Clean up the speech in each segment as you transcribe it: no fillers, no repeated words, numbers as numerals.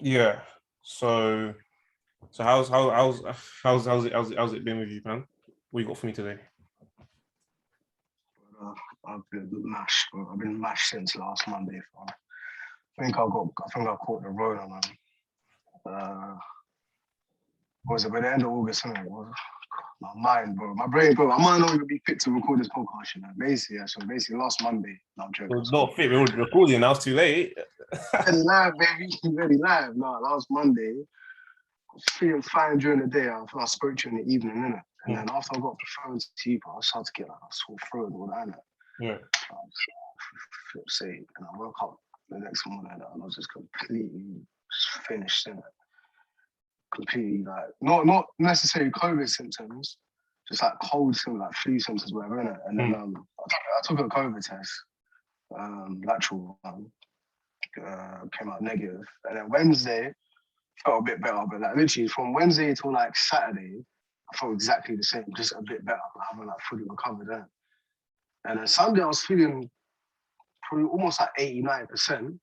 Yeah. So how's it been with you, man? What you got for me today? Uh, I've been mashed, bro. I've been mashed since last Monday, fam. I think I caught the Rona, man. Uh, what was it by the end of August? Innit? My mind, bro, my brain, bro. I might not even be fit to record this podcast, you know. Basically, last Monday. No, I'm joking. Well, not fit. We're already recording now. It's too late. Ready live, baby. Ready live. No, last Monday. I was feeling fine during the day. I spoke to you in the evening, innit? And Hmm. then after I got off the phone to you, bro, I started to get like a sore throat and all that, innit? Yeah. Feel sick, and I woke up the next morning and I was just completely just finished in it. Completely like not necessarily COVID symptoms, just like cold symptoms, like flu symptoms, whatever in it. And then Hmm. I took a COVID test, lateral one, came out negative. And then Wednesday felt a bit better, but like literally from Wednesday till like Saturday, I felt exactly the same, just a bit better. I haven't like fully recovered then. And then Sunday I was feeling probably almost like 89%.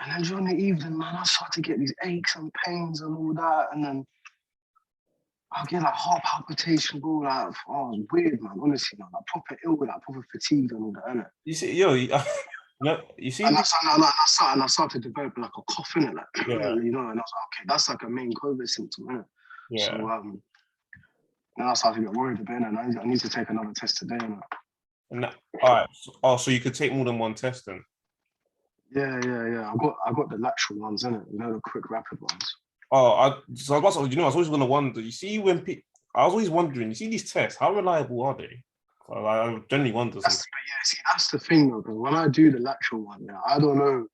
And then during the evening, man, I started to get these aches and pains and all that. And then I get like heart palpitation, bro. Like, oh, it was weird, man. Honestly, man, like proper ill, like proper fatigued and all that, innit? You see, yo, no, you see And this? I started developing like a cough in it, like Yeah, you know. And I was like, okay, that's like a main COVID symptom, innit? So yeah. then I started to get worried a bit, and I need to take another test today, innit? And that, all right. So you could take more than one test then. Yeah. I got the lateral ones, innit? You know, the quick rapid ones. Oh, I was always gonna wonder. You see, I was always wondering. You see these tests, how reliable are they? I generally wonder something. That's the thing though, because when I do the lateral one, yeah, I don't know,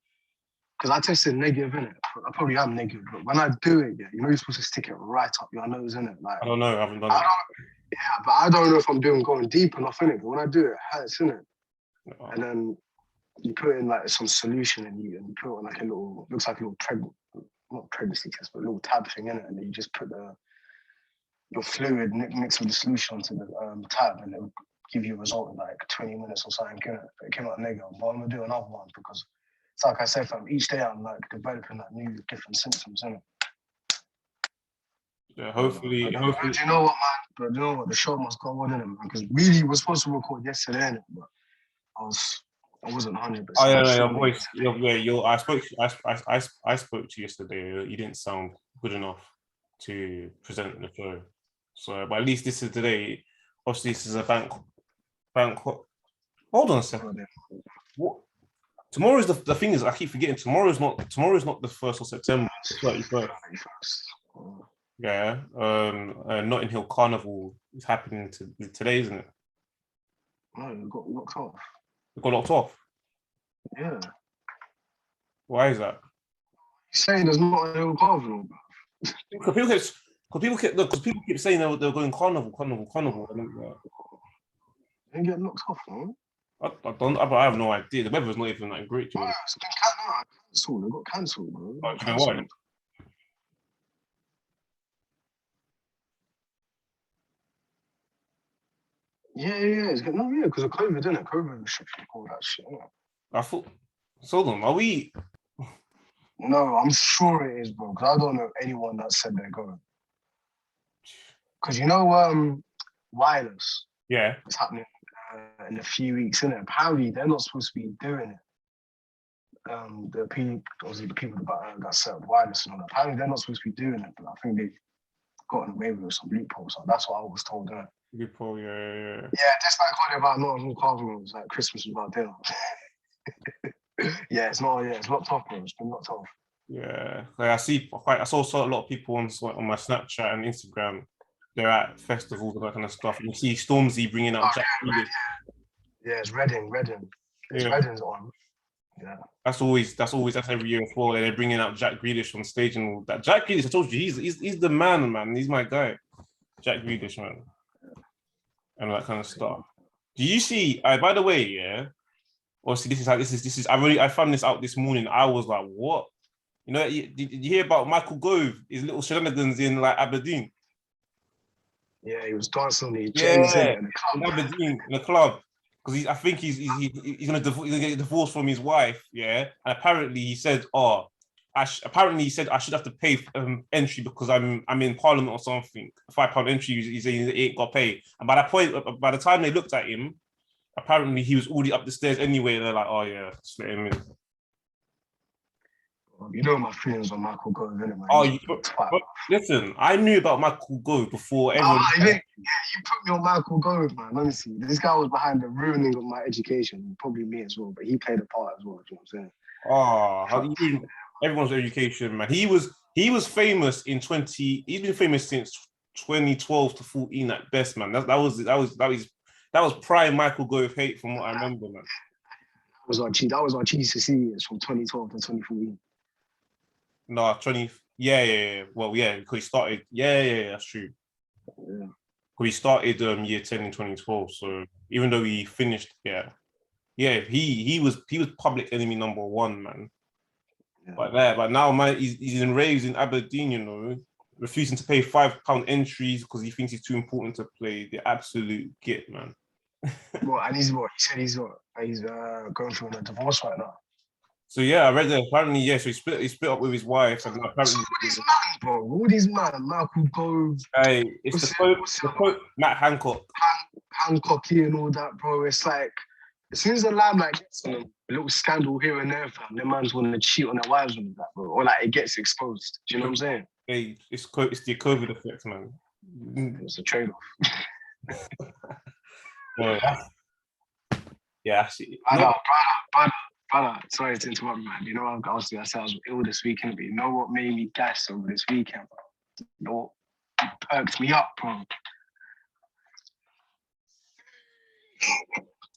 because I tested negative in it. I probably am negative, but when I do it, yeah, you know you're supposed to stick it right up your nose in it, like I don't know. I haven't done I it. don't, yeah, but I don't know if I'm going deep enough in it. But when I do it, it hurts in it, and Oh, then you put in like some solution and you put it on like a little, looks like a little not pregnancy test, but a little tab thing in it, and then you just put your fluid mixed with the solution onto the tab, and it'll give you a result in like 20 minutes or something. But it came out negative. But I'm gonna do another one because it's like I said, fam, each day I'm like developing like new different symptoms, innit? yeah. But Hopefully. do you know what, man? But you know what? The show must go on, innit, man? Because really, we're supposed to record yesterday, innit? But I was, I wasn't Oh 100% yeah, no, your sure. voice. I spoke to you yesterday. You didn't sound good enough to present the show. So, but at least this is today. Obviously, this is a bank. Hold on a second. What? Tomorrow is the thing is I keep forgetting. Tomorrow is not the 1st of September. It's 31st. Yeah. Notting Hill Carnival is happening today, isn't it? No, you got locked off. It got locked off. Yeah. Why is that? He's saying there's not a little carnival, bro. Because people keep saying they're going carnival. They get locked off, man. I have no idea. The weather's not even that great. Oh, it's been cancelled. It got cancelled, bro. It got Do you know why? cancelled. Yeah. It's no, yeah, because of COVID, isn't it? COVID restrictions, all that shit. Innit? I thought. So then, are we? No, I'm sure it is, bro. Because I don't know anyone that said they're going. Because you know, wireless Yeah. is happening in a few weeks, innit? Apparently, they're not supposed to be doing it. The people, obviously the people that set up wireless and all that. Apparently, they're not supposed to be doing it, but I think they've gotten away with some loopholes. So that's what I was told. People, yeah. Yeah, just like calling about not all carnivals, like Christmas without dinner. Yeah, it's not. Yeah, it's locked off, bro. It's been locked off. Yeah. Like I saw a lot of people on my Snapchat and Instagram. They're at festivals and that kind of stuff. And you see Stormzy bringing out Jack Grealish. Yeah, it's Reading. It's Yeah. Reading's on. Yeah. That's every year as well. They're bringing out Jack Grealish on stage and all that. Jack Grealish, I told you, he's the man. He's my guy. Jack Grealish, man. And that kind of stuff. Do you see? By the way, yeah. Obviously, this is. I found this out this morning. I was like, what? You know, did you hear about Michael Gove? His little shenanigans in like Aberdeen. Yeah, he was dancing on the James in Yeah, the in club. Aberdeen in the club because I think he's gonna get divorced from his wife. Yeah, and apparently he said, "Oh, apparently he said I should have to pay entry because I'm in Parliament or something. £5 entry. He's saying he ain't got to pay. And by the time they looked at him, apparently he was already up the stairs anyway. They're like, oh yeah, just let him in. You know my feelings on Michael Gove, innit, man? Oh, but listen, I knew about Michael Gove before everyone. You put me on Michael Gove, man. Honestly, this guy was behind the ruining of my education. Probably me as well, but he played a part as well. You know what I'm saying? Oh, how do you mean everyone's education, man? He was famous in 20. He's been famous since 2012 to 14 at best, man. That was prime Michael Gove hate from what I remember, man. That was our GCSE years from 2012 to 2014. No, 20. Yeah. Well, yeah, because he started. Yeah, that's true. Yeah. Because he started year 10 in 2012. So even though he finished, he was public enemy number one, man. Yeah. But now, man, he's in raves in Aberdeen, you know, refusing to pay £5 entries because he thinks he's too important to play. The absolute git, man. Well, and he said he's going through a divorce right now. So yeah, I read that apparently, yeah, so he split up with his wife and apparently all these man, Michael Gove. Hey, it's the quote Matt Hancock. Hancocky and all that, bro. It's like as soon as the limelight gets on them, a little scandal here and there, fam, their man's want to cheat on their wives and that, bro. Or like it gets exposed. Do you know what I'm saying? Hey, it's the COVID effect, man. It's a trade-off. Yeah, I see. Brother, sorry to interrupt, man. You know, I was ill this weekend, but you know what made me gas over this weekend, bro? You know what perked me up, bro?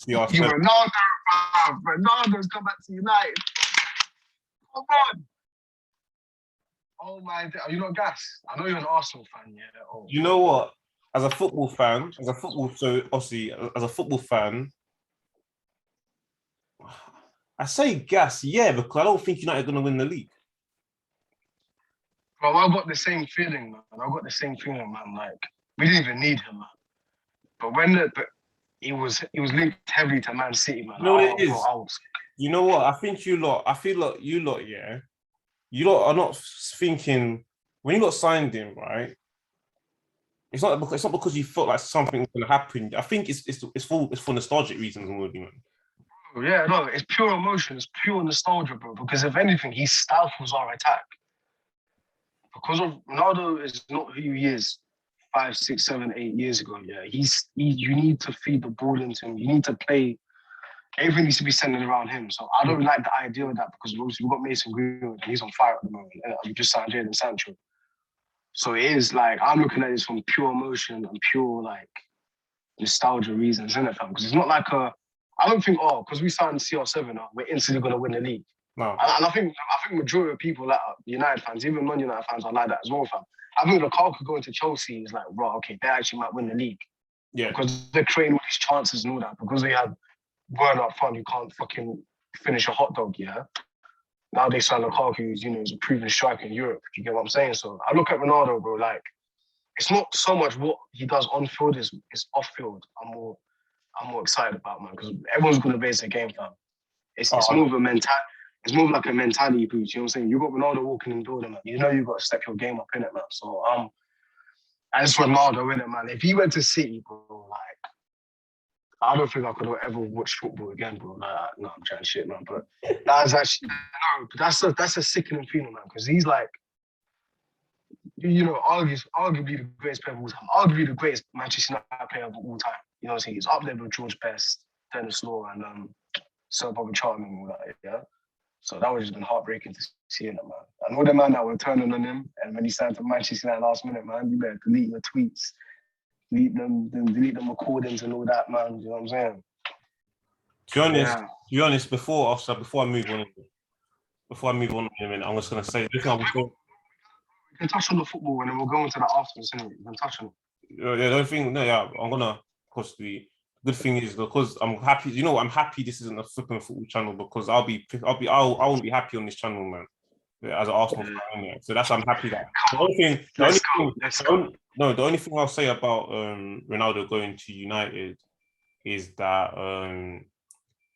Ronaldo, bro. Ronaldo's come back to United. Come on. Oh my, are you not gassed? I know you're an Arsenal fan, yeah. Oh. You know what? As a football fan, I say gas, yeah, because I don't think United are going to win the league. Bro, I got the same feeling, man. Like, we didn't even need him, man. But he was linked heavily to Man City, man. You know what it is? You know what? I feel like you lot, yeah. You lot are not thinking, when you lot signed him, right? It's not because you felt like something was going to happen. I think it's for nostalgic reasons more, man. Yeah, no, it's pure emotion. It's pure nostalgia, bro. Because if anything, he stifles our attack. Because of Ronaldo is not who he is 5, 6, 7, 8 years ago. Yeah, you need to feed the ball into him. You need to play. Everything needs to be centered around him. So I don't like the idea of that because obviously we've got Mason Greenwood and he's on fire at the moment. And we just signed Jadon Sancho. So it is like I'm looking at this from pure emotion and pure like nostalgia reasons, isn't it, fam? Because it's not like I don't think, because we signed CR7, we're instantly going to win the league. No. And I think majority of people, like United fans, even non-United fans, are like that as well, fam. I think Lukaku going to Chelsea is like, right, okay, they actually might win the league. Yeah. Because they're creating all these chances and all that. Because they had Werner up front, you can't fucking finish a hot dog, yeah? Now they sign Lukaku, who's, is a proven striker in Europe, if you get what I'm saying. So I look at Ronaldo, bro, like, it's not so much what he does on field, it's off field. I'm more excited about, man, because everyone's going to base their game, fam. It's more of a mentality. It's more of like a mentality boost. You know what I'm saying? You got Ronaldo walking in the building, man. You know you got to step your game up in it, man. So as Ronaldo in it, man. If he went to City, bro, like I don't think I could ever watch football again, bro. Like, no, I'm trying shit, man. But that's actually that's a sickening feeling, man. Because he's like, arguably the greatest player of all time, arguably the greatest Manchester United player of all time. You know what I'm saying? He's up there with George Best, Dennis Law, and Sir Bobby Charlton and all that, yeah? So that was just been heartbreaking to see it, man. And all the man that were turning on him, and when he signed to Manchester United last minute, man, you better delete your tweets, delete them recordings and all that, man. You know what I'm saying? To be honest, before I move on, I'm just gonna say this. We can touch on the football and then we'll go into that afterwards, innit? We can touch on it. Yeah, the only thing, I'm gonna, of course, the good thing is because I'm happy. You know, I'm happy this isn't a flipping football channel because I won't be happy on this channel, man. As an Arsenal fan, yeah. So I'm happy that. The only thing I'll say about Ronaldo going to United is that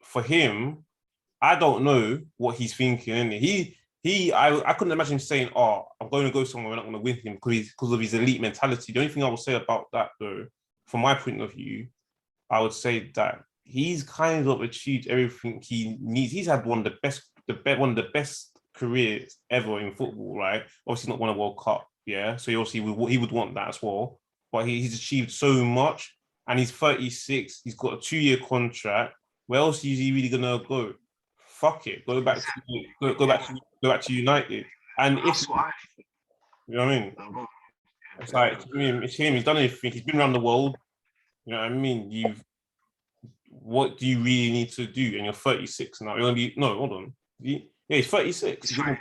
for him, I don't know what he's thinking. Innit? I couldn't imagine him saying, "Oh, I'm going to go somewhere. We're not going to win him because of his elite mentality." The only thing I would say about that, though, from my point of view, I would say that he's kind of achieved everything he needs. He's had one of the best careers ever in football, right? Obviously, not won a World Cup, yeah. So he would want that as well. But he's achieved so much, and he's 36. He's got a 2-year contract. Where else is he really gonna go? Fuck it, go back to United. And if That's why. you know what I mean, it's like it's him. He's done everything. He's been around the world. You know what I mean? What do you really need to do? And you're 36 now. You're gonna be no, hold on. Yeah, he's 36. He's gonna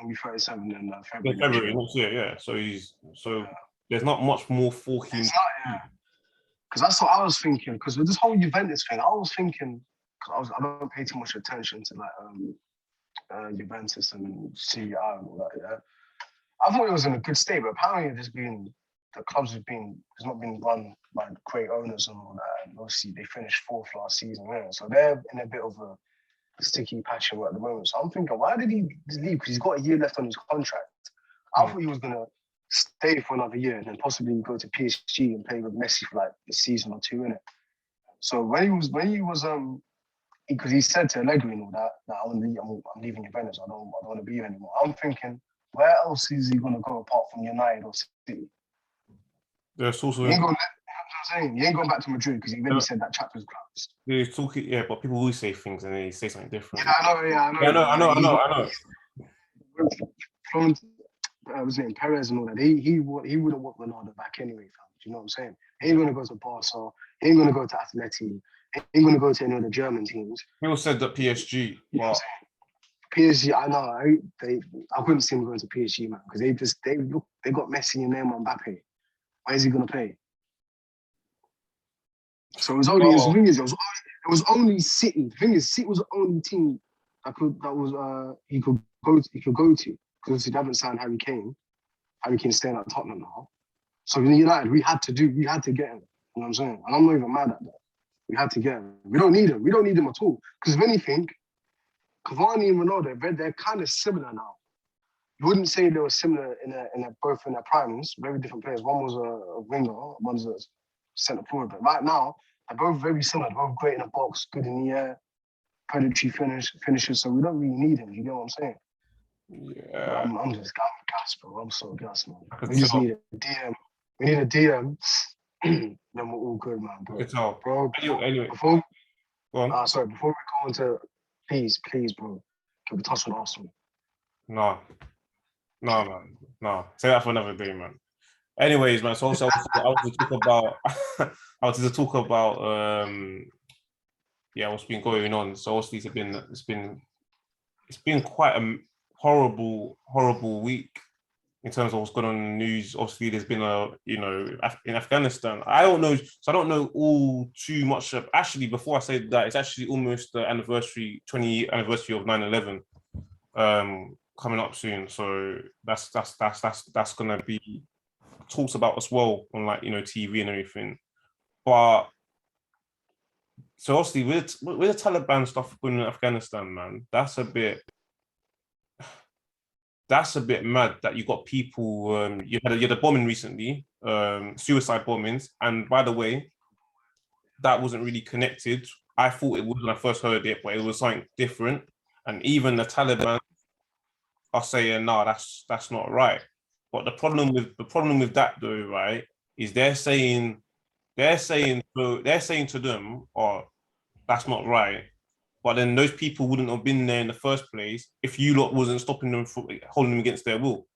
be 37 in February. February next year, yeah. So there's not much more for him. It's not, yeah. Because that's what I was thinking. Because with this whole Juventus thing, I was thinking, I don't pay too much attention to like Juventus and CEI and all that. Yeah, I thought it was in a good state, but apparently the clubs has not been run by great owners and all that. And obviously they finished 4th last season, yeah. So they're in a bit of a sticky patch at the moment. So I'm thinking, why did he leave? Because he's got a year left on his contract. I thought he was gonna stay for another year and then possibly go to PSG and play with Messi for like a season or 2, innit? So when he was because he said to Allegri and all that I'm leaving Juventus. I don't want to be here anymore. I'm thinking, where else is he gonna go apart from United or City? There's also He ain't going back to Madrid because he already said that chapter's closed. he's talking, yeah, but people always say things and then he say something different. Yeah, I know. From was it Perez and all that? He wouldn't want Ronaldo back anyway, fam. Do you know what I'm saying? He ain't gonna go to Barca. He ain't gonna go to Atleti. He ain't gonna go to any of the German teams. People said that PSG. Wow. PSG, I know. I couldn't see him going to PSG, man, because they got Messi and Neymar and Mbappe. Where's he gonna play? So it was only the thing is it was only City. The thing is, City was the only team he could go to because they haven't signed Harry Kane. Harry Kane's staying at Tottenham now. So in United, we had to get him. You know what I'm saying? And I'm not even mad at that. We had to get him. We don't need him. We don't need him at all. Because if anything, Cavani and Ronaldo, they're kind of similar now. You wouldn't say they were similar both in their primes, very different players. One was a winger, one's a centre forward. But right now, they're both very similar. They're both great in the box, good in the air, predatory finishes. So we don't really need him. You get what I'm saying? Yeah. I'm gassed, bro. I'm so gassed, man. We just need a DM. We need a DM. Then we're all good, man. Bro. Anyway. Before we go into, please, bro, can we touch on Arsenal? No, man. Say that for another day, man. Anyways, man. So also, I wanted to talk about what's been going on. So obviously it's been quite a horrible week in terms of what's going on in the news. Obviously, there's been in Afghanistan. I don't know all too much. Actually, before I say that, it's actually almost the 20th anniversary of 9/11 coming up soon. So that's gonna be talks about as well on TV and everything. But so obviously with the Taliban stuff going on in Afghanistan, man, that's a bit mad that you got people. You had a bombing recently, suicide bombings, and by the way, that wasn't really connected. I thought it was when I first heard it, but it was something different. And even the Taliban are saying, no, that's not right. But the problem with that though, right, is they're saying to them, oh, that's not right. But then those people wouldn't have been there in the first place if you lot wasn't stopping them from holding them against their will.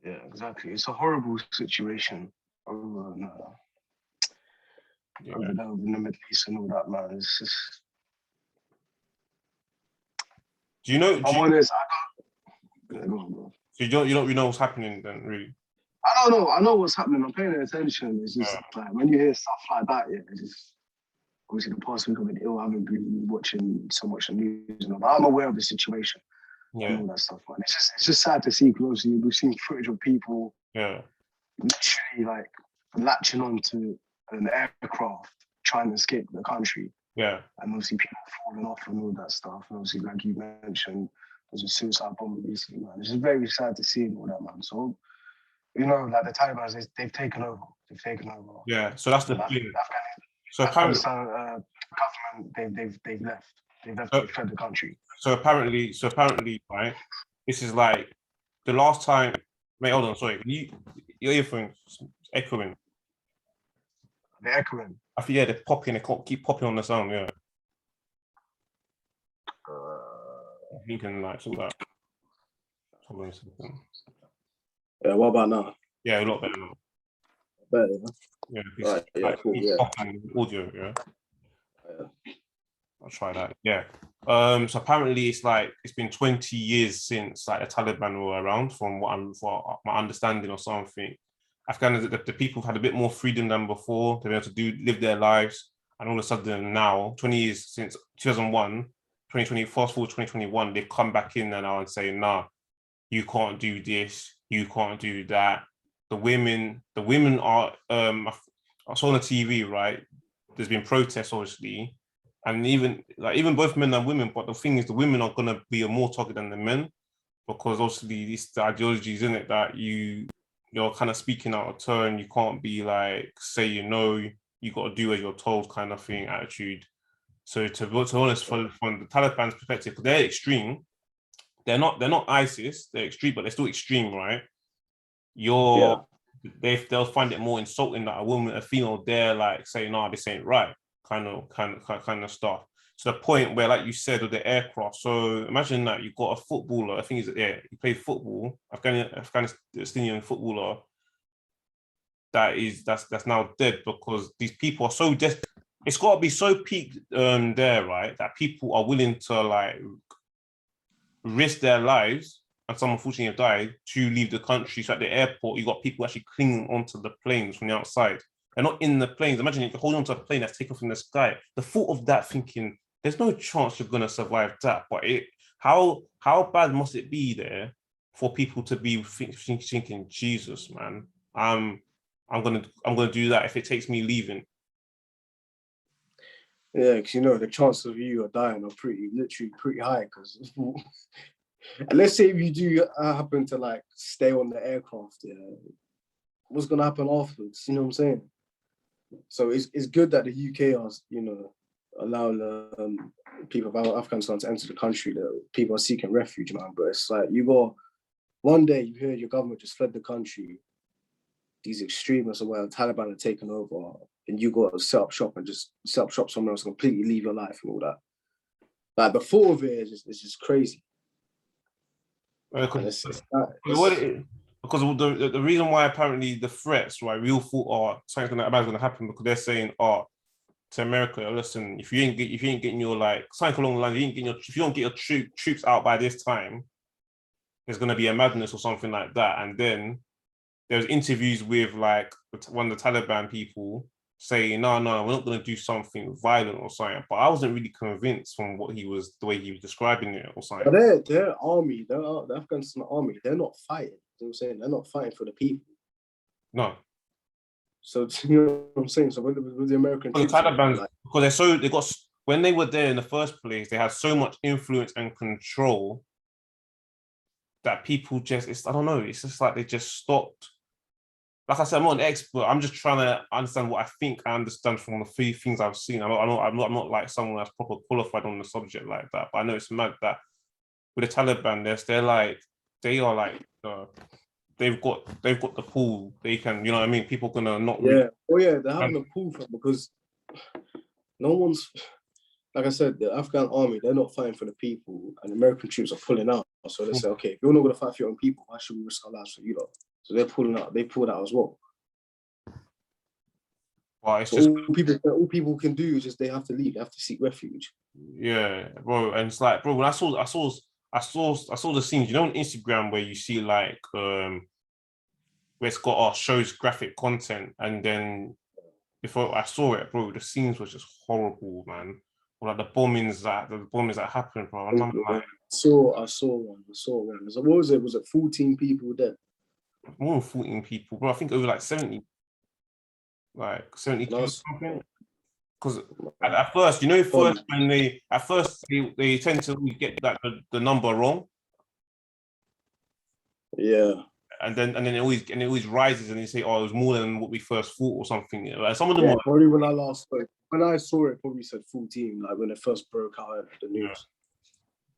Yeah, exactly. It's a horrible situation over in the Middle East and all that, man. It's just. Do you know? Honest, go on, bro. So you don't know what's happening then, really? I don't know. I know what's happening. I'm paying attention. It's just like when you hear stuff like that, it's just obviously the past week I've been ill. I haven't been watching so much news, but I'm aware of the situation and all that stuff, man. It's just sad to see because obviously we've seen footage of people literally like latching onto an aircraft trying to escape the country. Yeah. And obviously people falling off and all that stuff. And obviously, like you mentioned, there's a suicide bomber recently, man. It's just very sad to see all that, man. So, you know, like the Taliban, they've taken over. They've taken over. Yeah. So that's the thing. So apparently, Afghanistan government, they've left. They've fled the country. So apparently, right? This is like the last time. Mate, hold on. Sorry, your earphones echoing. They're echoing. I think they're popping. They can't keep popping on the sound. Yeah. You can like sort that. Hold on a second. Yeah. What about now? Yeah, a lot better now. Better. Yeah. Right, yeah. Cool. Yeah. Audio. Yeah. I'll try that. Yeah. So apparently it's been 20 years since like the Taliban were around, from for my understanding or something. Afghanistan, the people have had a bit more freedom than before. They've been able to live their lives, and all of a sudden now, 20 years since 2001, 2020, fast forward 2021, they've come back in now and say, nah, you can't do this, you can't do that. The women are I saw on the TV, right? There's been protests, obviously. And even both men and women, but the thing is, the women are gonna be more targeted than the men, because obviously the ideologies in it that you're kind of speaking out of turn. You can't be like say you got to do as you're told kind of thing attitude. So to be honest, from the Taliban's perspective, because they're extreme, they're not ISIS, they're extreme, but they're still extreme, right? They'll find it more insulting that a female dare like say, no, this ain't right. Kind of stuff. To the point where, like you said, with the aircraft. So imagine that you've got a footballer. I think he played football, Afghanistan footballer. That's now dead because these people are so desperate. It's got to be so peaked there, right? That people are willing to like risk their lives, and some unfortunately have died to leave the country. So at the airport, you got people actually clinging onto the planes from the outside. They're not in the planes. Imagine if you're holding onto a plane that's taken from the sky. The thought of that, thinking there's no chance you're gonna survive that. But how bad must it be there for people to be thinking, Jesus, man, I'm gonna do that if it takes me leaving. Yeah, because you know the chances of you dying are literally pretty high. Because and let's say if you do happen to like stay on the aircraft, yeah, what's gonna happen afterwards? You know what I'm saying? So it's good that the UK are, you know, allowing people of Afghanistan to enter the country. That people are seeking refuge, man. But it's like one day you hear your government just fled the country. These extremists or whatever, Taliban are taking over, and you got to set up shop somewhere else, completely leave your life and all that. Like the thought of it is just crazy. Because the reason why apparently the threats, right, we all thought, something like that is going to happen, because they're saying, to America, listen, if you ain't getting your like something along the line, if you don't get your troops out by this time, there's going to be a madness or something like that. And then there was interviews with like one of the Taliban people saying, no, we're not going to do something violent or something. But I wasn't really convinced from the way he was describing it or something. But their army, the Afghanistan army, they're not fighting. You know what I'm saying? They're not fighting for the people. No. So you know what I'm saying? So with the American troops, the Taliban, because when they were there in the first place, they had so much influence and control that people I don't know, it's just like they just stopped. Like I said, I'm not an expert. I'm just trying to understand what I think I understand from the few things I've seen. I'm not like someone that's proper qualified on the subject like that. But I know it's mad that with the Taliban, they are like they've got the pool. They can, you know what I mean? People gonna not. Yeah. They're having a pool from, because no one's, like I said, the Afghan army, they're not fighting for the people, and American troops are pulling out. So they say, okay, if you're not gonna fight for your own people, why should we risk our lives for you lot? So they're pulling out. They pulled out as well. Well, it's so just all people can do is just they have to leave. They have to seek refuge. Yeah, bro. And it's like, bro, when I saw the scenes, you know, on Instagram where you see like where it's got shows graphic content, and then before I saw it, bro, the scenes were just horrible, man. Or like the bombings that happened, bro. I'm like, I saw one. So what was it? Was it 14 people dead? More than 14 people, bro. I think over like 70, like 72 something. Because at first, you know, they tend to get like the number wrong. Yeah. And then it always rises, and they say, "Oh, it was more than what we first thought," or something. Like some of them Yeah, are. probably when I last spoke, when I saw it, probably said 14. Like when it first broke out in the news,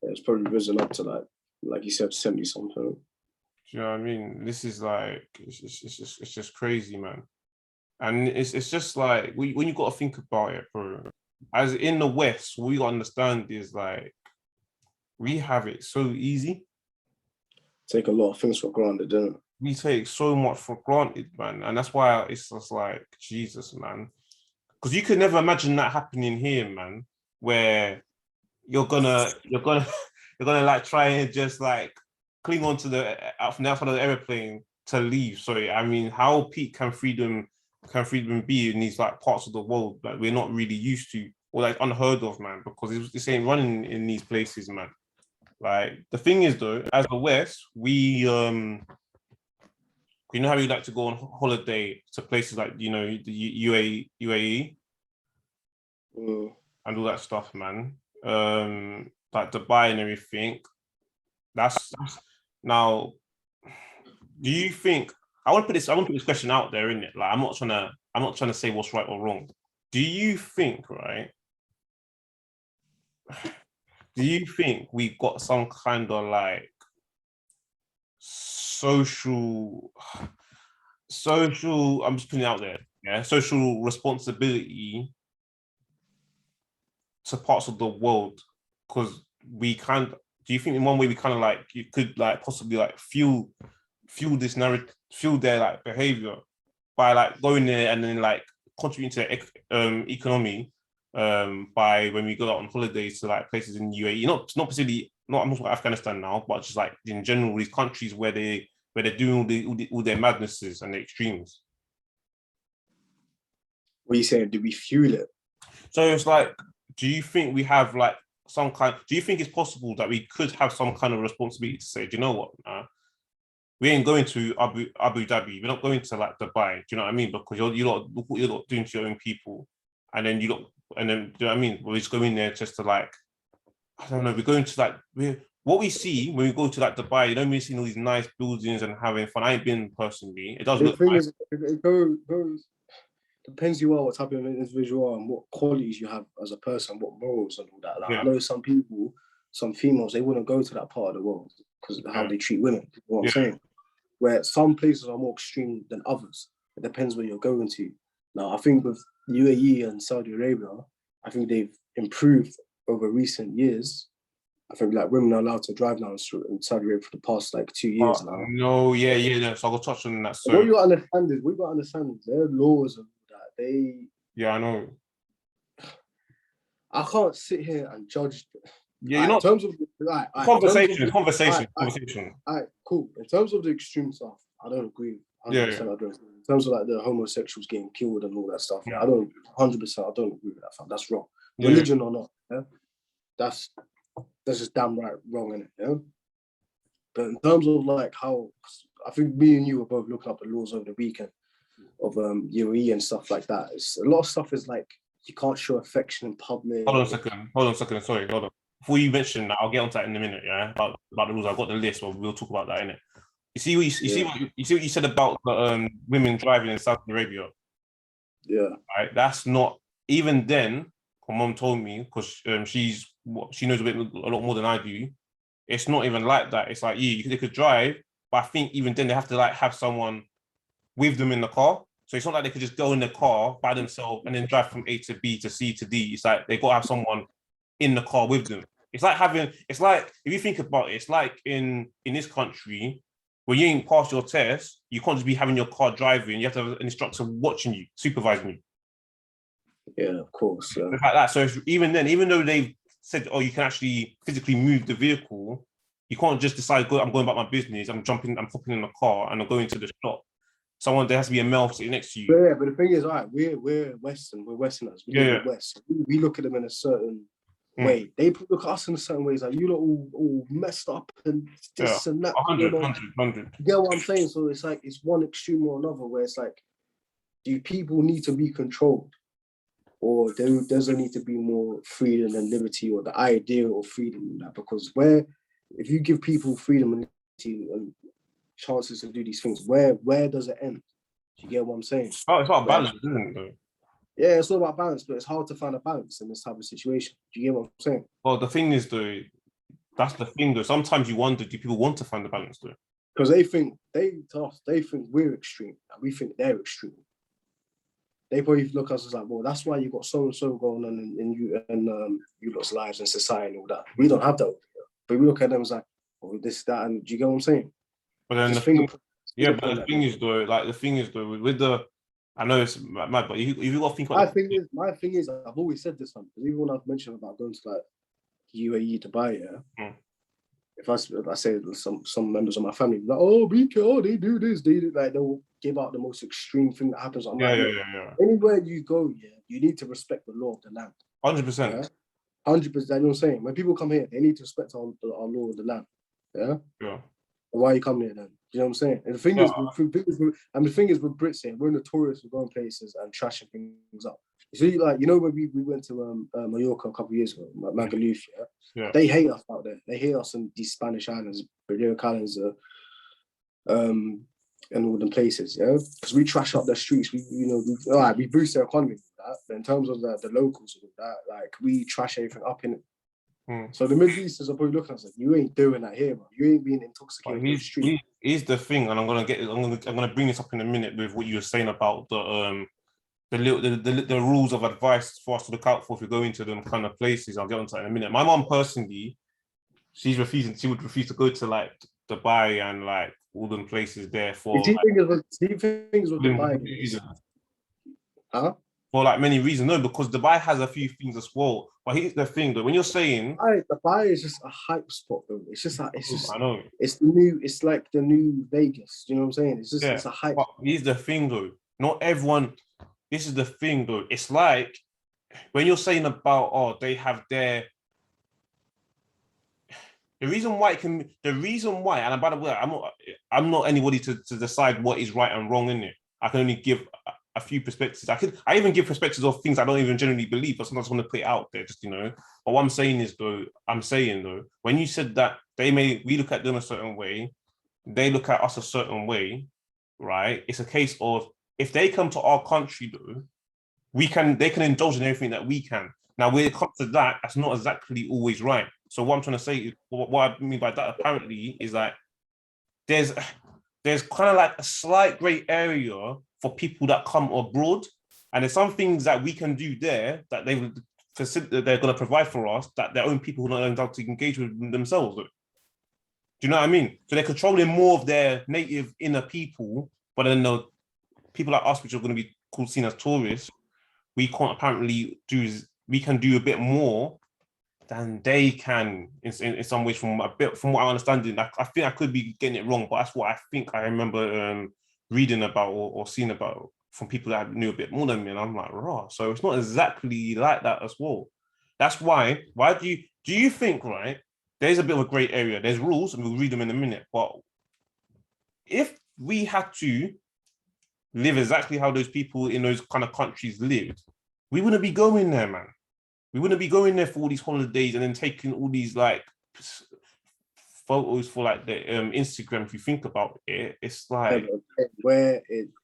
it's probably risen up to like you said, 70 something. Do you know what I mean? This is like it's just crazy, man. And it's just like when you got to think about it, bro. As in the West, what we got to understand is like we have it so easy. Take a lot of things for granted, don't it? We take so much for granted, man, and that's why it's just like Jesus, man. Because you could never imagine that happening here, man, where you're gonna you're gonna like try and just like cling on to the from the outside of the airplane to leave. Sorry, I mean, how peak can freedom be in these like parts of the world that we're not really used to or like unheard of, man? Because this ain't running in these places, man. Like the thing is though, as the West, we you know how we like to go on holiday to places like, you know, the UAE and all that stuff, man. Like Dubai and everything. That's now. Do you think I want to put this question out there, innit? Like I'm not trying to say what's right or wrong. Do you think, right? Do you think we've got some kind of like social, I'm just putting it out there, yeah, social responsibility to parts of the world? Because do you think in one way we kind of like, you could like possibly like fuel this narrative, fuel their like behavior by like going there and then like contributing to the economy by when we go out on holidays to like places in UAE, not specifically, I'm not about Afghanistan now, but just like in general these countries where they're doing all their madnesses and the extremes. What are you saying? Do we fuel it? So it's like, do you think we have like do you think it's possible that we could have some kind of responsibility to say, do you know what? We ain't going to Abu Dhabi. We're not going to like Dubai. Do you know what I mean? Because you're not doing to your own people, and then do you know what I mean? We're just going there just to like, I don't know. We're going to like what we see when we go to like Dubai. You don't really see all these nice buildings and having fun. I ain't been personally. It does The look thing nice. is, it goes depends you are, what type of individual and what qualities you have as a person, what morals and all that. Like, I know some people, some females, they wouldn't go to that part of the world because of how they treat women. You know what I'm saying? Where some places are more extreme than others. It depends where you're going to. Now, I think with UAE and Saudi Arabia, I think they've improved over recent years. I think like women are allowed to drive now in Saudi Arabia for the past like 2 years now. No, yeah. So I'll touch on that. So what you gotta understand is their laws and that I know. I can't sit here and judge. Yeah, you're not. In terms of conversation. All right, cool. In terms of the extreme stuff, I don't agree. 100%. I don't. In terms of like the homosexuals getting killed and all that stuff, I don't. 100%. I don't agree with that. Fam. That's wrong. Religion or not, that's just damn right wrong, in it. Yeah. But in terms of like how, I think me and you were both looking up the laws over the weekend of UAE and stuff like that. A lot of stuff is like you can't show affection in public. Hold on a second. Sorry, hold on. Before you mention that, I'll get onto that in a minute. Yeah, about the rules. I've got the list, but we'll talk about that in it. You see what you said about the women driving in Saudi Arabia. Yeah. Right. That's not even then. My mom told me because she knows a lot more than I do. It's not even like that. It's like they could drive, but I think even then they have to like have someone with them in the car. So it's not like they could just go in the car by themselves and then drive from A to B to C to D. It's like they got to have someone in the car with them. It's like if you think about it, it's like in this country, when you ain't passed your test, you can't just be having your car driving. You have to have an instructor watching you, supervising you. Yeah, of course. Yeah. Like that. So even then, even though they've said, oh, you can actually physically move the vehicle, you can't just decide, I'm going about my business, I'm hopping in the car and I'm going to the shop. There has to be a male sitting next to you. Yeah, but the thing is, all right, we're Western, we're Westerners. We live in the West. We look at them in a certain way. They look at us in a certain ways, like you lot all messed up and this and that. 100. You get what I'm saying? So it's like it's one extreme or another where it's like, do people need to be controlled? or does there need to be more freedom and liberty, or the idea of freedom in that? Because if you give people freedom and liberty and chances to do these things, where does it end? Do you get what I'm saying? Oh, it's about balance, isn't it, though? Yeah, it's all about balance, but it's hard to find a balance in this type of situation. Do you get what I'm saying? Well, the thing is, though, that's the thing, though. Sometimes you wonder, do people want to find the balance, though? Because they think we're extreme, and we think they're extreme. They probably look at us as like, well, that's why you got so and so going on in you and you lot's lives and society and all that. We don't have that, but we look at them as like, oh, this, that, and do you get what I'm saying? But then the thing is, though, with the, I know it's mad, but you got to think about my thing is, I've always said this one, because even when I've mentioned about going to like UAE, Dubai, if I say some members of my family, like, oh, they do this, they'll give out the most extreme thing that happens. I'm anywhere you go, you need to respect the law of the land. 100%. 100%. You know what I'm saying? When people come here, they need to respect our law of the land. Yeah. Yeah. Why are you coming here then? You know what I'm saying? And the thing is with Brits here, we're notorious for going places and trashing things up. You see, like, you know, when we went to Mallorca a couple of years ago, Magaluf, they hate us out there. They hate us in these Spanish islands, Balearic Islands, and all the places, because we trash up their streets. We boost their economy with that. But in terms of the locals with that, like, we trash everything up in it. So the Middle Easters are probably looking at us like, you ain't doing that here, bro. You ain't being intoxicated in the street. Here's the thing, and I'm gonna bring this up in a minute with what you were saying about the rules of advice for us to look out for if we go into them kind of places. I'll get onto that in a minute. My mom personally, she would refuse to go to like Dubai and like all them places there for. Do you think it's with Dubai? Huh? For like many reasons. No, because Dubai has a few things as well. But here's the thing, though. When you're saying Dubai is just a hype spot, though. It's just like I know. It's like the new Vegas. Do you know what I'm saying? It's a hype. But here's the thing, though. Not everyone. This is the thing, though. It's like when you're saying about they have their. The reason why, and by the way, I'm not anybody to decide what is right and wrong in it. I can only give a few perspectives. I even give perspectives of things I don't even generally believe, but sometimes I want to put it out there, just, But what I'm saying, when you said that we look at them a certain way, they look at us a certain way, right? It's a case of if they come to our country, though, they can indulge in everything that we can. Now, when it comes to that, that's not exactly always right. So what I'm trying to say is, what I mean by that apparently is like there's kind of like a slight grey area for people that come abroad, and there's some things that we can do there that they're going to provide for us that their own people who are not allowed to engage with themselves. Do you know what I mean? So they're controlling more of their native inner people, but then the people like us, which are going to be seen as tourists, we can't apparently do. We can do a bit more than they can in some ways. From what I'm understanding, I think I could be getting it wrong, but that's what I think I remember reading about or seeing about from people that knew a bit more than me, and I'm like, raw. So it's not exactly like that as well. That's why do you think, right? There's a bit of a grey area. There's rules, and we'll read them in a minute. But if we had to live exactly how those people in those kind of countries lived, we wouldn't be going there, man. We wouldn't be going there for all these holidays and then taking all these like photos for like the Instagram. If you think about it, it's like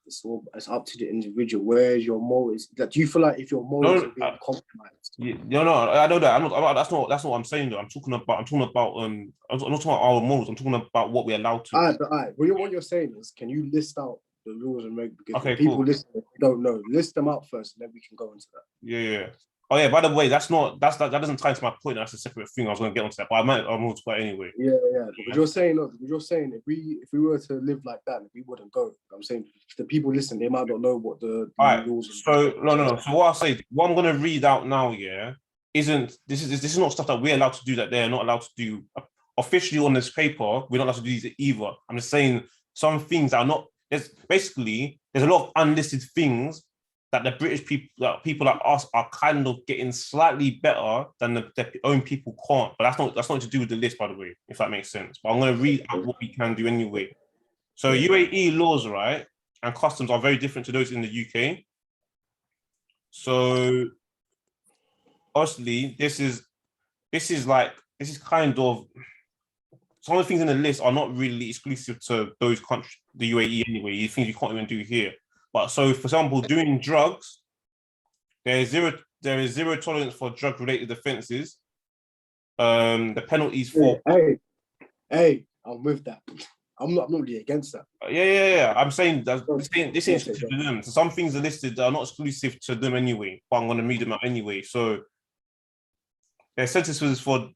it's up to the individual. Where's your morals? Like, do you feel like if your morals are being compromised? I know that. That's not what I'm saying though. I'm not talking about our morals. I'm talking about what we're allowed to. All right. What you're saying is, can you list out the rules and regulations? Because people cool. listening don't know. List them out first, and then we can go into that. Yeah. Oh yeah. By the way, that doesn't tie into my point. That's a separate thing. I was going to get onto that, but I'm going to talk anyway. Yeah. Because you're saying if we were to live like that, we wouldn't go. I'm saying the people listening, they might not know what the rules. So no. So what I'm going to read out now, this is not stuff that we're allowed to do that they're not allowed to do officially on this paper. We're not allowed to do these either. I'm just saying some things are not. There's a lot of unlisted things that the British people like us are kind of getting slightly better than their own people can't. But that's not to do with the list, by the way, if that makes sense. But I'm going to read out what we can do anyway. So UAE laws, right, and customs are very different to those in the UK. So Honestly, this is kind of some of the things in the list are not really exclusive to those countries, the UAE anyway. Things you can't even do here. But so, for example, doing drugs, there is zero tolerance for drug-related offences. The penalties for Hey, I'm with that. I'm not really against that. yeah. I'm saying that this ain't exclusive to them. So some things are listed that are not exclusive to them anyway, but I'm gonna read them out anyway. So their sentences for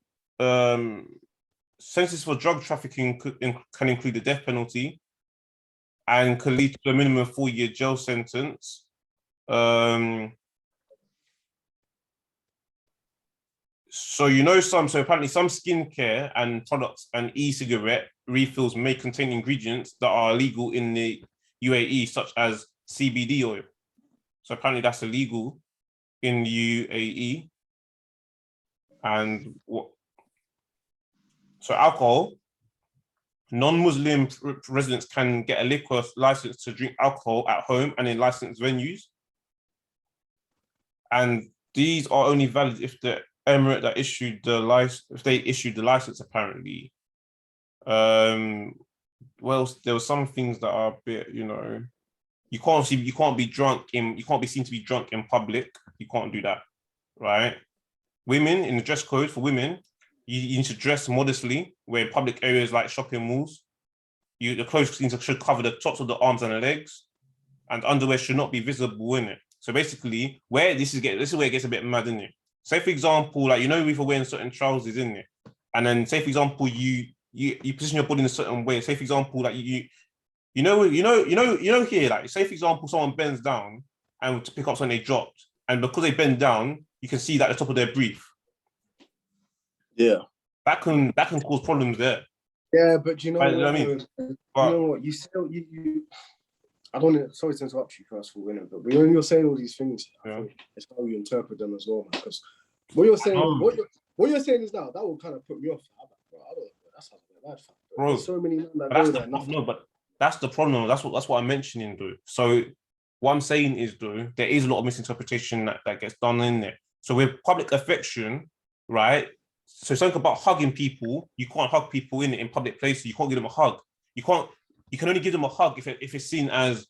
drug trafficking can include the death penalty and can lead to a minimum 4-year jail sentence. So apparently some skincare and products and e-cigarette refills may contain ingredients that are illegal in the UAE, such as CBD oil. So apparently that's illegal in the UAE. And so alcohol, non-Muslim residents can get a liquor license to drink alcohol at home and in licensed venues. And these are only valid if the emirate that issued the license, if they issued the license, apparently. Well, there were some things that are a bit, you can't be seen to be drunk in public. You can't do that, right? Women, in the dress code for women, you need to dress modestly, wear public areas like shopping malls. The clothes should cover the tops of the arms and the legs, and underwear should not be visible in it. So basically, this is where it gets a bit mad, isn't it? Say for example, like if you're wearing certain trousers, in it, and then say for example you position your body in a certain way. Say for example, like here, like say for example, someone bends down and to pick up something they dropped, and because they bend down, you can see that the top of their brief. Yeah, that can cause problems there. Yeah, but you know what? I mean, you know what? You still you. I don't know. Sorry to interrupt you, first of all, but when you're saying all these things, I think it's how you interpret them as well, man. Because what you're saying, what you're saying is now that will kind of put me off. Bro, I don't know. That sounds like a bad fact. Bro. There's so many men that go there. No, but that's the problem. That's what I'm mentioning, though. So what I'm saying is, though, there is a lot of misinterpretation that gets done in there. So with public affection, right? So something about hugging people, you can't hug people in public places. You can't give them a hug. You can only give them a hug if it's seen as,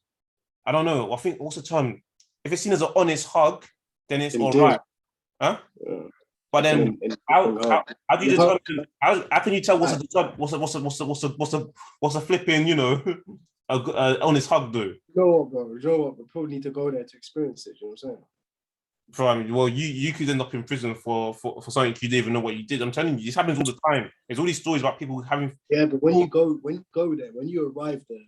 I don't know, I think what's the term? If it's seen as an honest hug, then it's all right. Huh? Yeah. But then how do you determine, how can you tell what's a flipping, a honest hug, though? You know what, we probably need to go there to experience it, you know what I'm saying? Bro, I mean, well, you could end up in prison for something you didn't even know what you did. I'm telling you, this happens all the time. There's all these stories about people having. Yeah, but when you go there, when you arrive there,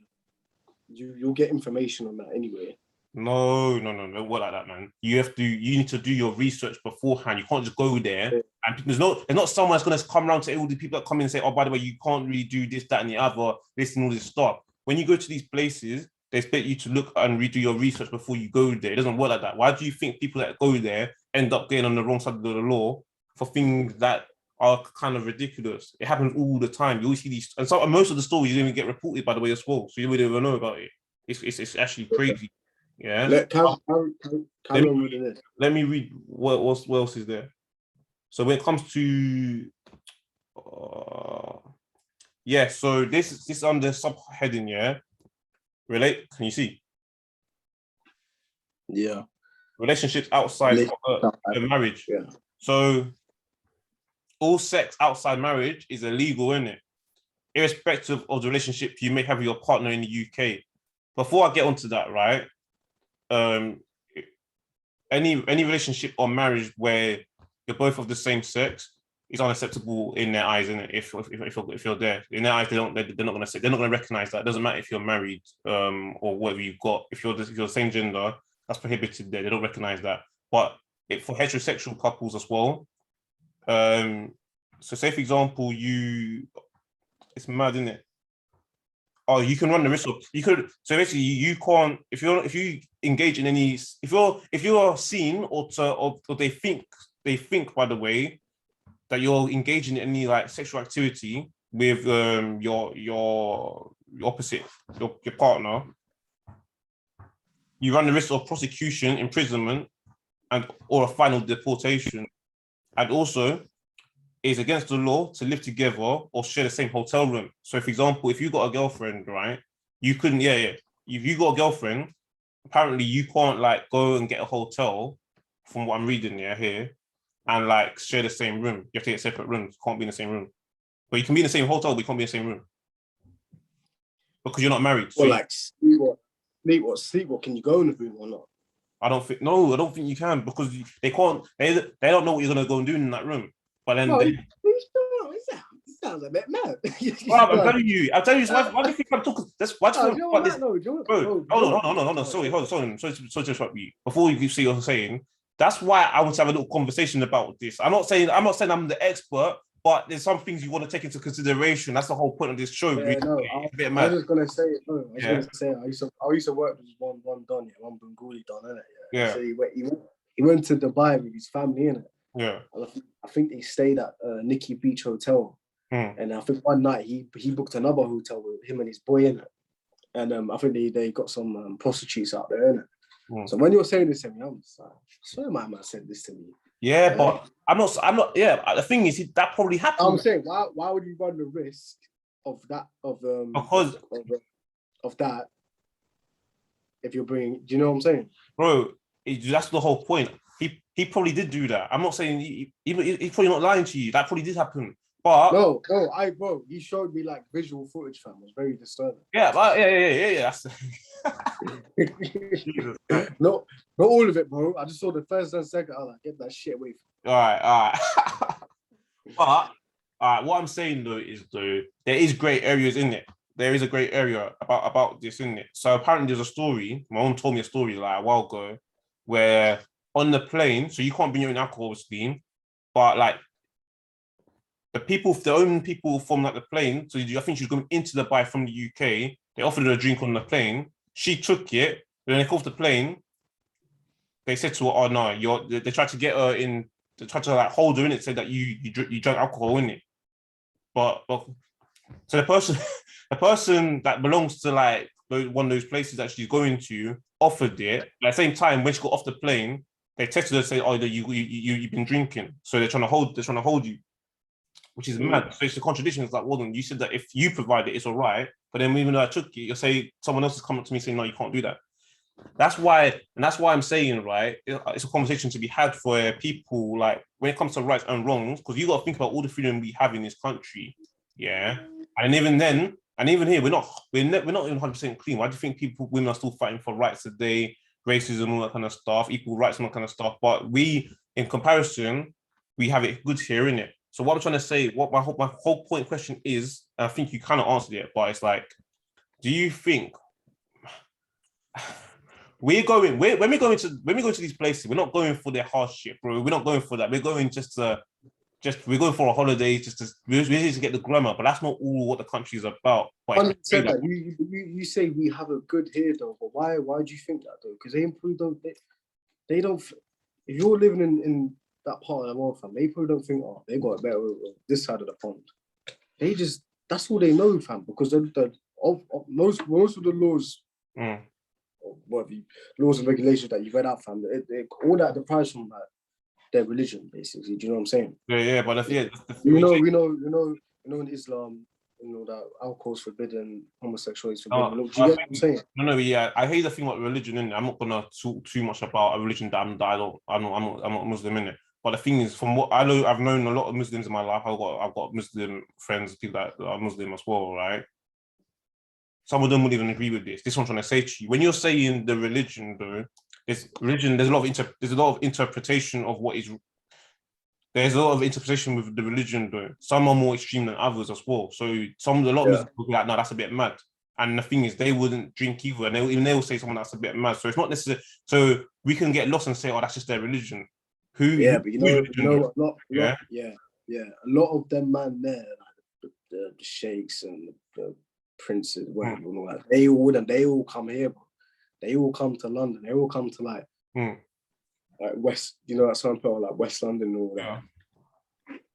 you'll get information on that anyway. No, what like that, man. You need to do your research beforehand. You can't just go there and there's not someone that's gonna come around to all the people that come in and say, oh, by the way, you can't really do this, that, and the other, this and all this stuff. When you go to these places, they expect you to look and redo your research before you go there. It doesn't work like that. Why do you think people that go there end up getting on the wrong side of the law for things that are kind of ridiculous? It happens all the time. You always see these, and most of the stories you don't even get reported, by the way, as well. So you don't even know about it. It's actually crazy. Yeah. Let me read what else is there. So when it comes to so this is under subheading, can you see? Yeah. Relationships outside marriage. Yeah. So all sex outside marriage is illegal, isn't it? Irrespective of the relationship you may have with your partner in the UK. Before I get onto that, right? Any relationship or marriage where you're both of the same sex is unacceptable in their eyes, isn't it? If you're there, in their eyes, they're not going to recognize that. It doesn't matter if you're married or whatever you've got. If you're the same gender, that's prohibited there. They don't recognize that. But for heterosexual couples as well. So say for example, it's mad, isn't it? Oh, you can run the risk of so basically you can't if you engage in any if you are seen or they think by the way that you're engaging in any like sexual activity with your opposite your partner, you run the risk of prosecution, imprisonment, or a final deportation. And also, it's against the law to live together or share the same hotel room. So, for example, if you got a girlfriend, right, you couldn't, If you got a girlfriend, apparently you can't like go and get a hotel, from what I'm reading here, and like share the same room. You have to get separate rooms. Can't be in the same room. But you can be in the same hotel, but you can't be in the same room because you're not married. So Well, like sleep what? Can you go in the room or not? I don't think you can because they can't. They don't know what you're gonna go and do in that room. But then It sounds a bit mad. I'm telling you. So why do you think I'm talking? That's why. Hold on. Sorry, hold on. Sorry to interrupt you. Before you see what I'm saying, that's why I want to have a little conversation about this. I'm not saying I'm the expert, but there's some things you want to take into consideration. That's the whole point of this show. Yeah, no, I was just gonna say. I used to work with one Don, one Bengali Don, innit? Yeah. So he went to Dubai with his family, innit? Yeah. I think they stayed at Nikki Beach Hotel, and I think one night he booked another hotel with him and his boy in it, and I think they got some prostitutes out there, innit? So when you're saying this to me, I'm just like, I swear my man said this to me. Yeah, but I'm not. Yeah, the thing is, that probably happened. I'm saying, why would you run the risk of that because of that if you're bringing? Do you know what I'm saying, bro? That's the whole point. He probably did do that. I'm not saying he's probably not lying to you. That probably did happen. But no, he showed me like visual footage, fam. It was very disturbing. Yeah. That's not all of it, bro. I just saw the first and second. I was like, get that shit away from me. All right. But what I'm saying though there is great areas in it. There is a great area about this in it. So apparently there's a story. My mom told me a story like a while ago, where on the plane, so you can't bring your own alcohol, obviously, but like the only people from like the plane. So I think she was going into the Dubai from the UK. They offered her a drink on the plane. She took it. When they got off the plane, they said to her, "Oh no, they tried to get her in. They tried to like hold her in it, said that you drank alcohol in it." But so the person that belongs to like one of those places that she's going to offered it. At the same time, when she got off the plane, they texted her and say, "Oh, you've been drinking." So they're trying to hold you, which is mad. So it's a contradiction. It's like, well, then you said that if you provide it, it's all right. But then even though I took it, you'll say someone else is coming up to me saying, "No, you can't do that." That's why I'm saying, right, it's a conversation to be had for people, like, when it comes to rights and wrongs, because you got to think about all the freedom we have in this country, yeah? And even then, and even here, we're not even 100% clean. Why do you think women are still fighting for rights today, racism, all that kind of stuff, equal rights and all that kind of stuff? But we, in comparison, we have it good here, innit? So what I'm trying to say, what my whole point question is, and I think you kind of answered it, but it's like, do you think when we go into these places, we're not going for their harsh shit, bro. We're not going for that. We're going we're going for a holiday, we need to get the grammar, but that's not all what the country is about. But you say we have a good here though, but why do you think that though? Because they don't. If you're living in that part of the world, fam, they probably don't think, oh, they got it better this side of the pond. That's all they know, fam, because most of the laws. Laws and regulations that you've read out, fam, all that derives from like their religion, basically. Do you know what I'm saying? Yeah, but we know in Islam, that alcohol's forbidden, homosexuality is forbidden. Do you get what I'm saying? No, yeah, I hate the thing about religion. In it. I'm not gonna talk too much about a religion that I'm not Muslim in it. But the thing is, from what I know, I've known a lot of Muslims in my life. I've got Muslim friends, people that are Muslim as well, right? Some of them wouldn't even agree with this. This is what I'm trying to say to you. When you're saying the religion, though, there's a lot of interpretation of what is. There's a lot of interpretation with the religion, though. Some are more extreme than others as well. So a lot of Muslims will be like, "No, that's a bit mad." And the thing is, they wouldn't drink either, and they will say someone that's a bit mad. So it's not necessarily. So we can get lost and say, "Oh, that's just their religion." But a lot of them man there, like the sheikhs and the princes, whatever you know, like they all come here, bro. They all come to London. They all come to like West, at some point like West London and all that.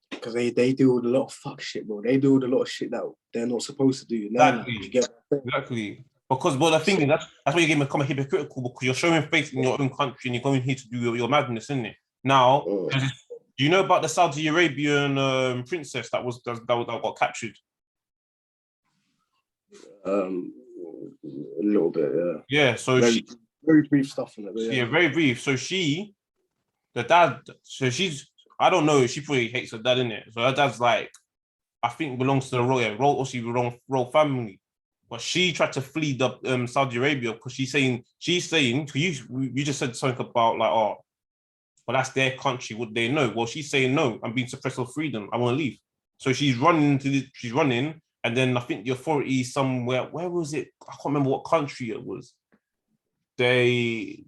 Because they deal with a lot of fuck shit, bro. They deal with a lot of shit that they're not supposed to do. Exactly. Because the thing is, that's why you're becoming hypocritical, because you're showing faith in your own country and you're going here to do your madness, isn't it? Now, Do you know about the Saudi Arabian princess that got captured? A little bit, yeah. Yeah, so very brief stuff in it. But yeah, very brief. So the dad, so she's, I don't know, she probably hates her dad, innit? So her dad's like, I think belongs to the royal family. But she tried to flee the Saudi Arabia because she's saying, you just said something about like, oh, but that's their country, would they know? Well, she's saying no, I'm being suppressed of freedom, I want to leave. So she's running, and then I think the authorities somewhere, where was it? I can't remember what country it was. They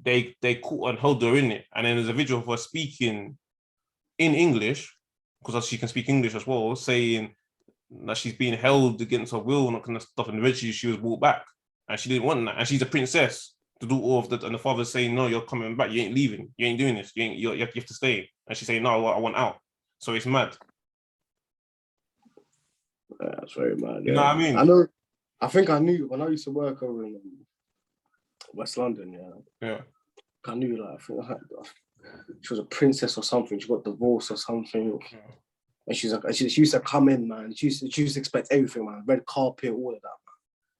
caught and held her in it. And then there's a video of her speaking in English, because she can speak English as well, saying that she's being held against her will and that kind of stuff. And eventually she was brought back. And she didn't want that. And she's a princess. To do all of that, and the father's saying, no, you're coming back, you ain't leaving, you ain't doing this, you have to stay. And she's saying, no, I want out. So it's mad. Yeah, that's very mad. You know what I mean? I think I knew when I used to work over in West London, Yeah. I knew like, she was a princess or something, she got divorced or something. Yeah. And she's like, she used to come in, man. She used to expect everything, man. Red carpet, all of that, man.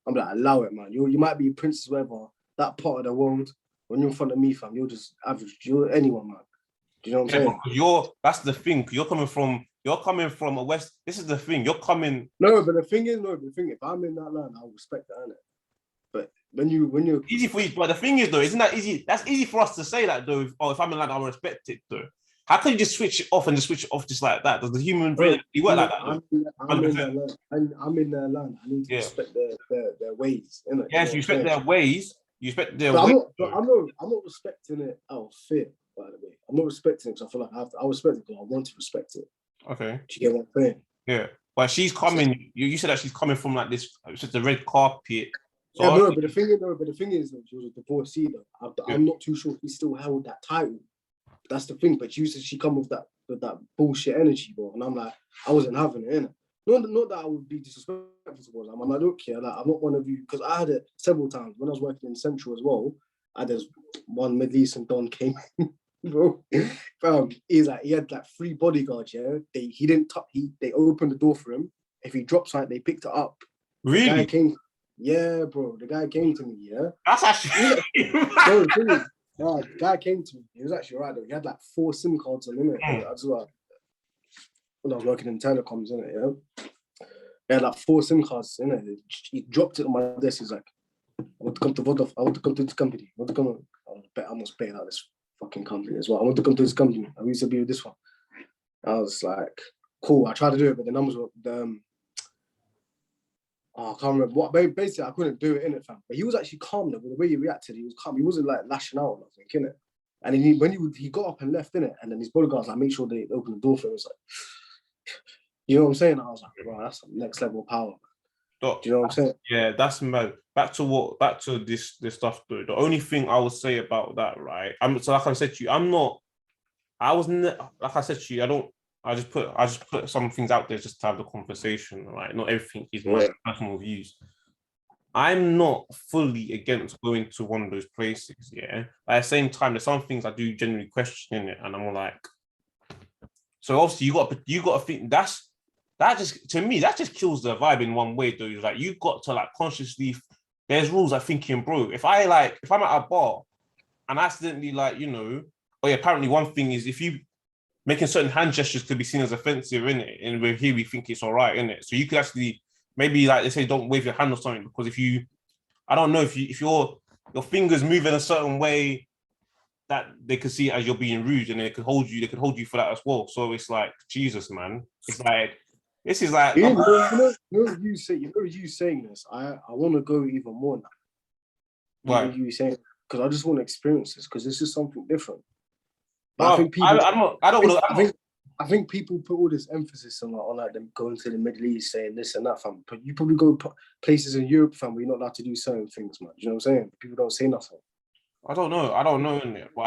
I'm like, allow it, man. You might be a princess, whatever. That part of the world, when you're in front of me, fam, you're just average. You're anyone, man. Do you know what I'm saying? That's the thing. You're coming from a West. This is the thing. You're coming. No, but the thing is, if I'm in that line, I'll respect that, innit? But when you're easy for you, but the thing is, though, isn't that easy? That's easy for us to say that, though. If I'm in line, I'll respect it, though. How can you just switch it off just like that? Does the human brain work like that? I'm in their land. I need to respect their ways, innit? Yes, you respect their ways. You respect their ways. I'm not respecting it out of fear, by the way. I'm not respecting it because I feel like I respect it because I want to respect it. Okay. Do you get what I'm saying? Yeah. But she's coming, you said that she's coming from like this, it's just a red carpet. So yeah, but the thing is, she was a divorcee, though. I'm not too sure if he still held that title. That's the thing, but she come with that bullshit energy, bro. And I'm like, I wasn't having it, innit? Not that I would be disrespectful towards them. I'm like, look here, like, I'm not one of you, because I had it several times when I was working in Central as well. There's one Middle Eastern don came, bro. He's like, he had like 3 bodyguards, yeah. They opened the door for him. If he dropped something, they picked it up. Really? The guy came, yeah, bro. The guy came to me, yeah. That's actually the guy came to me. He was actually right though. He had like 4 SIM cards on him. As well. When I was working in telecoms, innit, yeah. He had like 4 SIM cards, innit. He dropped it on my desk. He's like, I want to come to Vodafone. I want to come to this company. I want to come. I almost paid out this fucking company as well. I want to come to this company. I used to be with this one. I was like, cool. I tried to do it, but the numbers were I can't remember what. Basically, I couldn't do it in it, fam. But he was actually calm though. The way he reacted, he was calm. He wasn't like lashing out or nothing, innit. And then he got up and left, innit. And then his bodyguards like make sure they open the door for him. It's like, you know what I'm saying? I was like, bro, that's next level power. Do you know what I'm saying? Yeah, that's mad. Back to this stuff though. The only thing I would say about that, right? So like I said to you, like I said to you, I just put some things out there just to have the conversation, right? Not everything is my personal views. I'm not fully against going to one of those places, yeah. But at the same time, there's some things I do genuinely question in it, and I'm like, so obviously you got to think that just kills the vibe in one way, though. It's like you got to like consciously. There's rules like thinking, bro. If I'm at a bar and accidentally apparently one thing is if you making certain hand gestures could be seen as offensive, innit? And we're here, we think it's all right, innit? So you could actually, maybe like they say, don't wave your hand or something, because if your fingers move in a certain way that they could see it as you're being rude, and they could hold you for that as well. So it's like, Jesus, man. It's like, this is like... You know you saying this, I want to go even more now. Why? You saying, because I just want to experience this, because this is something different. But I think people put all this emphasis on them going to the Middle East saying this and that, fam. But you probably go places in Europe, fam, where you're not allowed to do certain things, man. You know what I'm saying? People don't say nothing. I don't know in it. But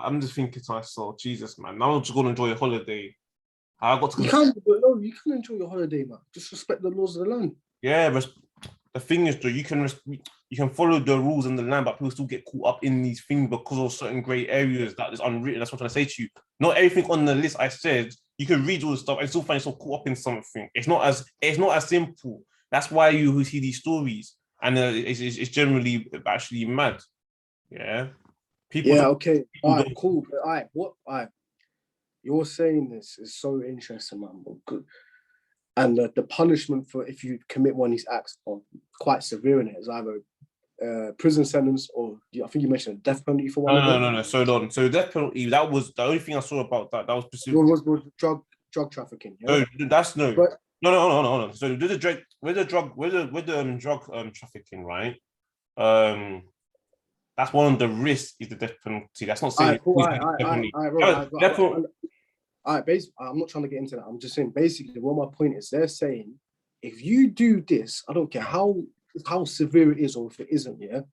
I'm just thinking to myself, Jesus, man. Now I'm just going to enjoy a holiday. I got to. You can enjoy your holiday, man. Just respect the laws of the land. Yeah, the thing is, though, you can follow the rules in the land, but people still get caught up in these things because of certain grey areas that is unwritten. That's what I'm trying to say to you. Not everything on the list I said, you can read all the stuff and still find yourself caught up in something. It's not as simple. That's why you see these stories, and it's generally actually mad. Yeah. Okay. All right, cool. But all right. You're saying this is so interesting, man. Good. And the punishment for if you commit one of these acts are quite severe in it. It's either prison sentence or I think you mentioned a death penalty for one of them. No. So death penalty, that was the only thing I saw about that. That was specific. Was drug trafficking. Yeah? No, that's no. But, no. So with the drug trafficking, right? That's one of the risks is the death penalty. That's not saying. Basically, I'm not trying to get into that. I'm just saying, basically, what my point is, they're saying, if you do this, I don't care how severe it is or if it isn't, you're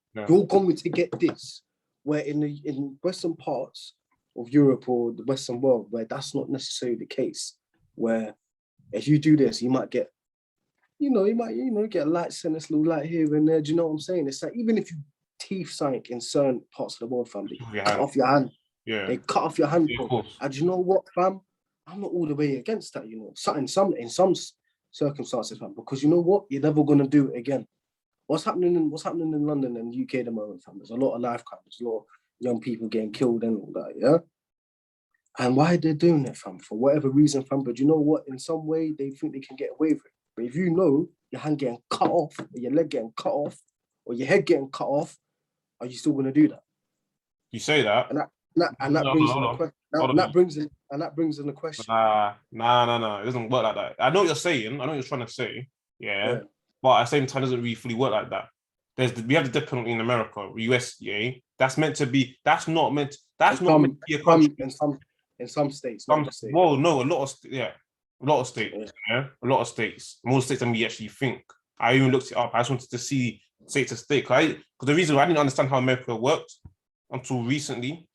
going to get this. Where in Western parts of Europe or the Western world, where that's not necessarily the case, where if you do this, you might get, you might get a light sentence, little light here and there. Do you know what I'm saying? It's like even if you teeth sank in certain parts of the world, family, cut off your hand. Yeah. They cut off your hand. Yeah, and you know what, fam? I'm not all the way against that, in some circumstances, fam, because you know what? You're never gonna do it again. What's happening in London and UK at the moment, fam? There's a lot of life crime, there's a lot of young people getting killed and all that, yeah? And why they're doing it, fam? For whatever reason, fam. But you know what? In some way, they think they can get away with it. But if you know your hand getting cut off, or your leg getting cut off, or your head getting cut off, are you still gonna do that? You say that. And that brings in the question. That brings in the question. Nah. It doesn't work like that. I know what you're saying. I know what you're trying to say. Yeah. But at the same time, it doesn't really fully work like that. We have the death penalty in America, US. Yeah. That's not meant to be a country. In some states. Well, no, a lot of states. Yeah. A lot of states. More states than we actually think. I even looked it up. I just wanted to see state to state. Because the reason I didn't understand how America worked until recently,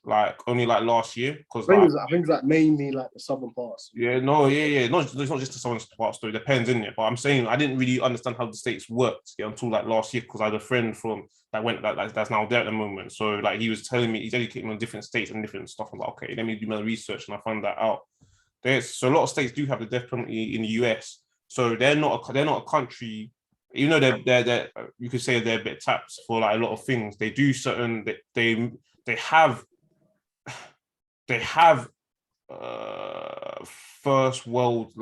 only last year. Because I think it's mainly the southern parts. Yeah. It's not just the southern parts though. It depends, isn't it? But I'm saying I didn't really understand how the states worked until last year because I had a friend that's now there at the moment. So he was telling me he's educating on different states and different stuff. I'm like, okay, let me do my research, and I found that out. So a lot of states do have the death penalty in the US. So they're not a country. Even though they're you could say they're a bit tapped for a lot of things, they do certain they have first world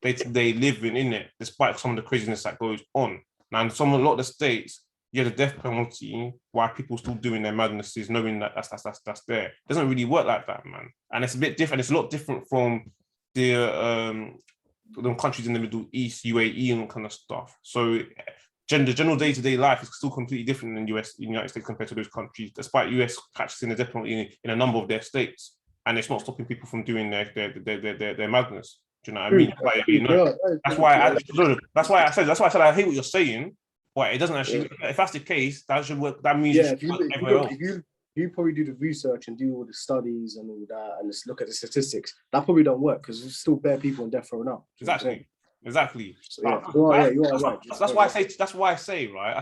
they live in it, despite some of the craziness that goes on. Now in a lot of the states, you have the death penalty while people still doing their madnesses, knowing that that's there. It doesn't really work like that, man. And it's a bit different. It's a lot different from the countries in the Middle East, UAE, and kind of stuff. So the general day-to-day life is still completely different in the United States compared to those countries, despite US practicing the death penalty in a number of their states, and it's not stopping people from doing their madness. Do you know what I mean? That's why I said I hate what you're saying, but it doesn't actually. If that's the case, that should work. That means if you probably do the research and do all the studies and all that, and just look at the statistics, that probably don't work because there's still bare people in death row now. Exactly. So, you are right. That's why I say, right? I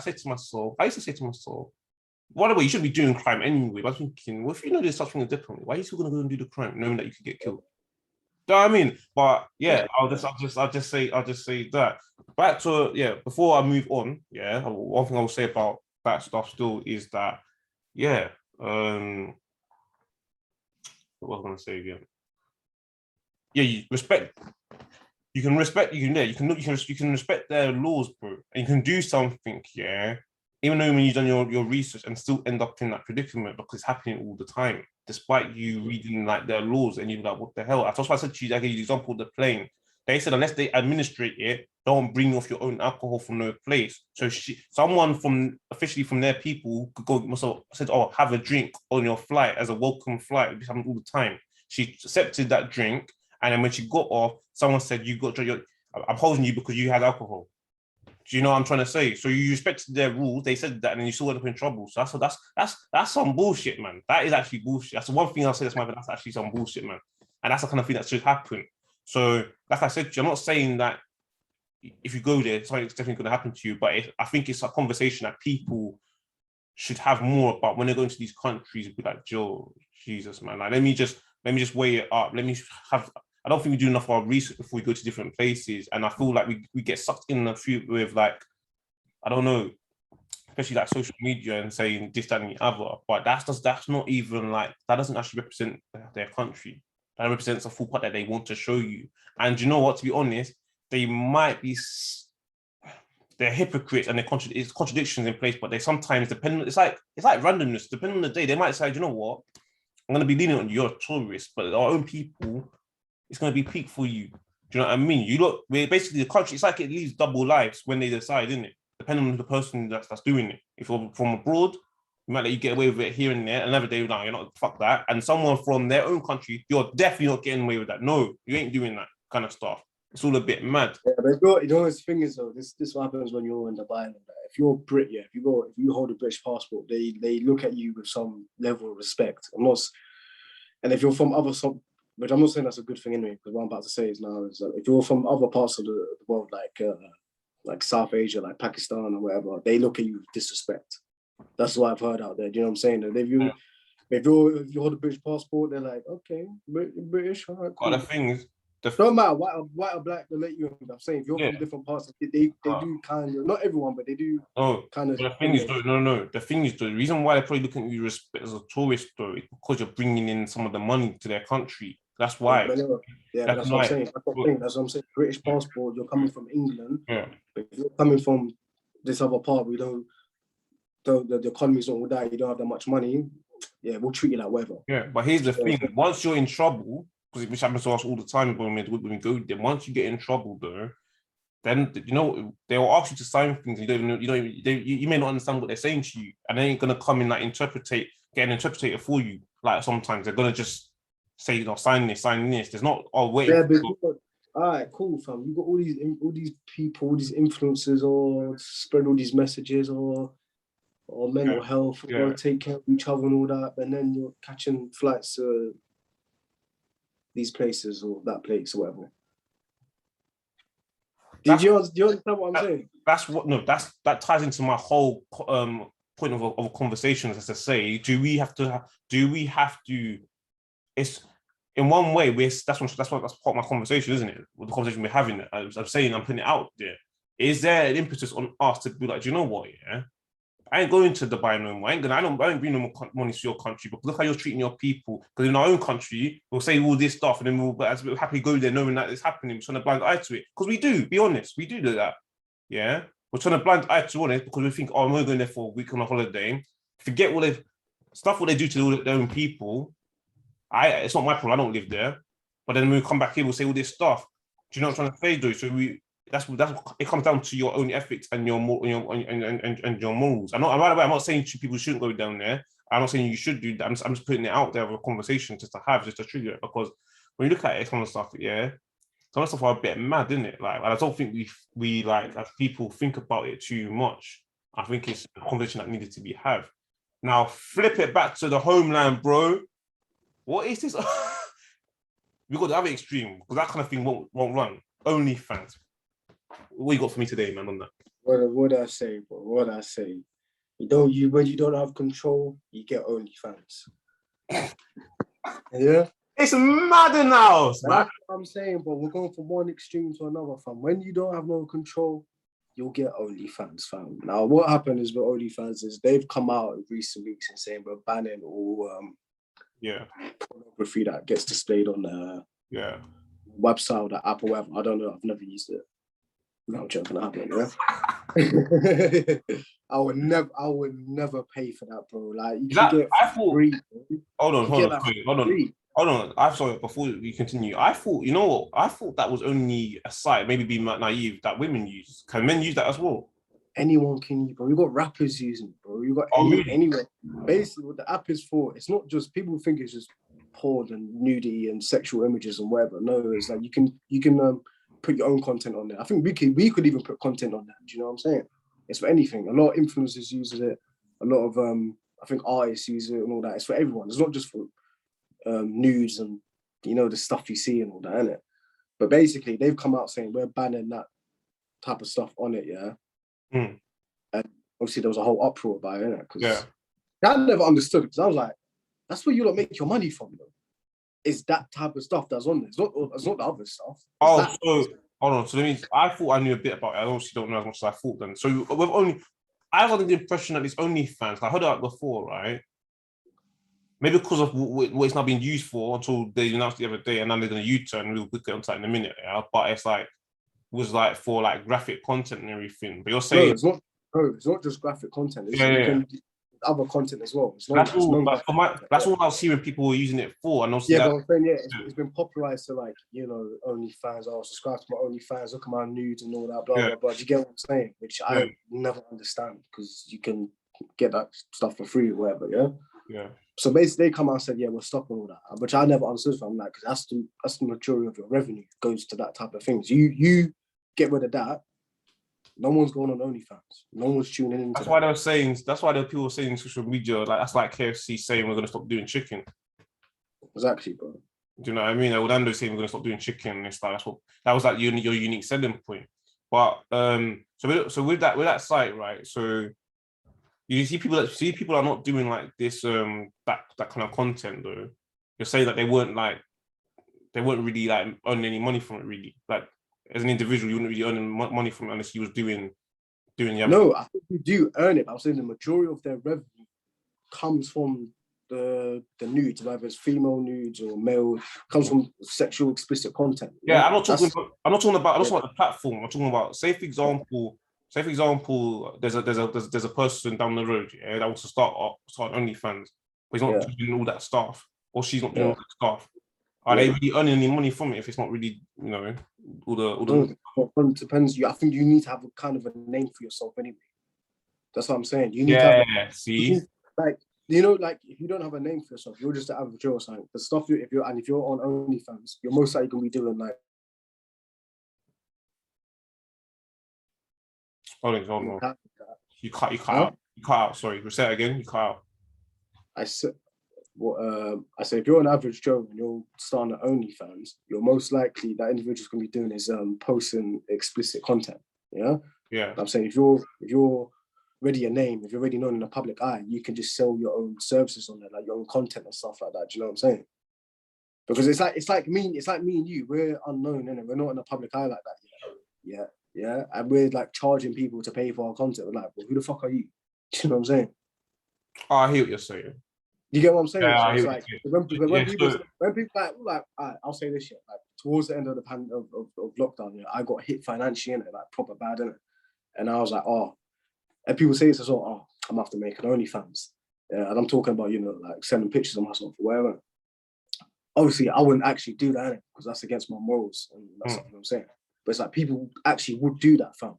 used to say to myself, whatever, you should be doing crime anyway. But I was thinking, well, if you know there's such thing as death penalty, why are you still gonna go and do the crime knowing that you could get killed? Do you know what I mean? But yeah, I'll just say that. Back to before I move on, one thing I will say about that stuff still is that, what was I going to say again? Yeah, you can respect their laws, bro, and you can do something, even though when you've done your research and still end up in that predicament because it's happening all the time, despite you reading their laws and you're like, what the hell? That's why I said to you, I gave you the example of the plane. They said unless they administrate it, don't bring off your own alcohol from no place. So someone officially from their people could go, said, oh, have a drink on your flight as a welcome flight. It happens all the time. She accepted that drink, and then when she got off, someone said, I'm holding you because you had alcohol. Do you know what I'm trying to say? So you respected their rules. They said that, and then you still end up in trouble. So that's some bullshit, man. That is actually bullshit. That's the one thing I'll say. That's actually some bullshit, man. And that's the kind of thing that should happen. So, like I said, I'm not saying that if you go there, something's definitely going to happen to you. But I think it's a conversation that people should have more about when they go into these countries. Be like, Joe, Jesus, man, like, let me just weigh it up. Let me have. I don't think we do enough of our research before we go to different places, and I feel like we get sucked in a few with, like, I don't know, especially like social media and saying this, that, and the other. But that's not even like, that doesn't actually represent their country. That represents a full part that they want to show you. And you know what? To be honest, they might be, they're hypocrites and it's contradictions in place. But they sometimes it's like randomness. Depending on the day, they might say, you know what? I'm going to be leaning on you. You're a tourist, but our own people, it's going to be peak for you. Do you know what I mean? You look, we're basically the country. It's like it leaves double lives when they decide, isn't it? Depending on the person that's doing it. If you're from abroad, you might let you get away with it here and there. Another day, no, you're not, fuck that. And someone from their own country, you're definitely not getting away with that. No, you ain't doing that kind of stuff. It's all a bit mad. Yeah, but you know this thing is though, this what happens when you're in Dubai. If you're Brit, if you hold a British passport, they look at you with some level of respect. And if you're from which I'm not saying that's a good thing anyway, because what I'm about to say is now is that if you're from other parts of the world, like South Asia, like Pakistan or whatever, they look at you with disrespect. That's what I've heard out there. Do you know what I'm saying? That if you hold a British passport, they're like, okay, British, all right, cool. But the thing is, don't matter white or black, they let you in. I'm saying if you're from different parts, they do kind of, not everyone, but they do kind of. The thing is, no. The thing is, the reason why they're probably looking at you respect as a tourist, though, is because you're bringing in some of the money to their country. That's why. That's what I'm saying. That's what I'm saying. British passport, you're coming from England. Yeah. But if you're coming from this other part, the economy's not all that, you don't have that much money. Yeah, we'll treat you like whatever. Yeah, but here's the thing: once you're in trouble, because which happens to us all the time when we go there. Once you get in trouble, though, then they will ask you to sign things. You may not understand what they're saying to you, and they ain't gonna come in like get an interpreter for you. Like sometimes they're gonna just say, sign this. There's not, wait. Yeah, but all right, cool, fam. You got all these people, all these influencers, or spread all these messages, or mental health, or take care of each other and all that, and then you're catching flights to these places or that place or whatever. Do you understand what I'm saying? That ties into my whole point of a conversation, as to say, do we have to? It's in one way. That's part of my conversation, isn't it? With the conversation we're having, I'm saying, I'm putting it out there. Is there an impetus on us to be like, do you know what? Yeah, I ain't going to Dubai no more. I don't bring no more money to your country, but look how you're treating your people. Because in our own country, we'll say all this stuff, and then we'll happily go there knowing that it's happening. We're trying to blind eye to it. Because we do, be honest, we do that. Yeah, we're trying to blind eye to it because we think, I'm only going there for a week on a holiday. Forget what they do to their own people. It's not my problem. I don't live there. But then when we come back here, we'll say all this stuff. Do you know what I'm trying to say, though? So that's it comes down to your own ethics and your morals. I'm not saying people shouldn't go down there. I'm not saying you should do that. I'm just putting it out there for a conversation just to trigger it, because when you look at it, some of the stuff, some of the stuff are a bit mad, isn't it? Like, I don't think we like, as people, think about it too much. I think it's a conversation that needed to be had. Now flip it back to the homeland, bro. What is this? We got the other extreme, because that kind of thing won't run. OnlyFans. What you got for me today, man, on that? What I say, bro? What I say? When you don't have control, you get OnlyFans. Yeah, it's mad in the house, man. That's what I'm saying, but we're going from one extreme to another, fam. When you don't have no control, you'll get OnlyFans, fam. Now, what happened is with OnlyFans is they've come out in recent weeks and saying we're banning all pornography that gets displayed on the website or the app or whatever. I don't know. I've never used it. No, I'm joking. I would never pay for that, bro. Like, you can get free. Hold on. I thought, before we continue, I thought that was only a site, maybe being naive, that women use. Can men use that as well? Anyone can use, bro. You got rappers using it, bro. You got anyone. Basically, what the app is for, it's not just, people think it's just porn and nudity and sexual images and whatever. No, it's like you can put your own content on there. I think we could even put content on that. Do you know what I'm saying? It's for anything. A lot of influencers use it. A lot of I think artists use it and all that. It's for everyone. It's not just for nudes and the stuff you see and all that, innit? But basically, they've come out saying we're banning that type of stuff on it, yeah. Mm. And obviously there was a whole uproar about it, innit? Because Yeah. I never understood because I was like, that's where you don't make your money from, though. It's that type of stuff that's on there. It's not the other stuff. So hold on. So that means I thought I knew a bit about it. I obviously don't know as much as I thought then. So I was under the impression that it's OnlyFans. I heard it like before, right? Maybe because of what it's now being used for until they announced the other day, and then they're going to U-turn. We'll get onto that in a minute, yeah. But it's like was like for like graphic content and everything. But you're saying it's not just graphic content. You can other content as well. That's all I was hearing people were using it for, and also but I'm saying it's been popularized to like OnlyFans. I'll subscribe to my OnlyFans, look at my nudes and all that, blah blah blah. Do you get what I'm saying? Which I never understand because you can get that stuff for free or whatever. Yeah. So basically, they come out and said, we're stopping all that, which I never understood from that because that's the majority of your revenue goes to that type of things. You get rid of that. No one's going on OnlyFans. No one's tuning in. That's why they were saying. That's why there were people saying in social media like that's like KFC saying we're going to stop doing chicken. Exactly, bro. Do you know what I mean? Orlando saying we're going to stop doing chicken. It's like that was like your unique selling point. But so with that site, right? So you see people that are not doing like this that kind of content though. You're saying that they weren't really like earning any money from it really. Like as an individual, you wouldn't really earn money from it unless you was doing the. No, I think you do earn it. I'm saying the majority of their revenue comes from the nudes, whether it's female nudes or male, comes from sexual explicit content. Yeah, I'm not talking about the platform. I'm talking about say for example, there's a person down the road, that wants to start OnlyFans, but he's not doing all that stuff, or she's not doing all that stuff. Are they really earning any money from it if it's not really, all the... It depends. I think you need to have a kind of a name for yourself anyway. That's what I'm saying. You need to have see? Like if you don't have a name for yourself, you're just an average Joe or something. The stuff if you're on OnlyFans, you're most likely gonna be doing like. Hold on. You cut out. Sorry, say it again. You cut out. I said if you're an average Joe and you're starting at OnlyFans, you're most likely that individual's gonna be doing is posting explicit content. Yeah. Yeah. I'm saying if you're already a name, if you're already known in the public eye, you can just sell your own services on there, like your own content and stuff like that. Do you know what I'm saying? Because it's like me and you, we're unknown, innit? We're not in the public eye like that. Yeah. And we're like charging people to pay for our content. We're like, well, who the fuck are you? Do you know what I'm saying? Oh, I hear what you're saying. You get what I'm saying? Yeah, so I it's hear like when people like I'll say this shit, like towards the end of the of lockdown, I got hit financially, innit? Like proper bad, innit? And I was like, and people say this as well, I'm after making OnlyFans. And I'm talking about, like sending pictures of myself or whatever. Obviously, I wouldn't actually do that because that's against my morals. And that's what I'm saying. But it's like people actually would do that, fam.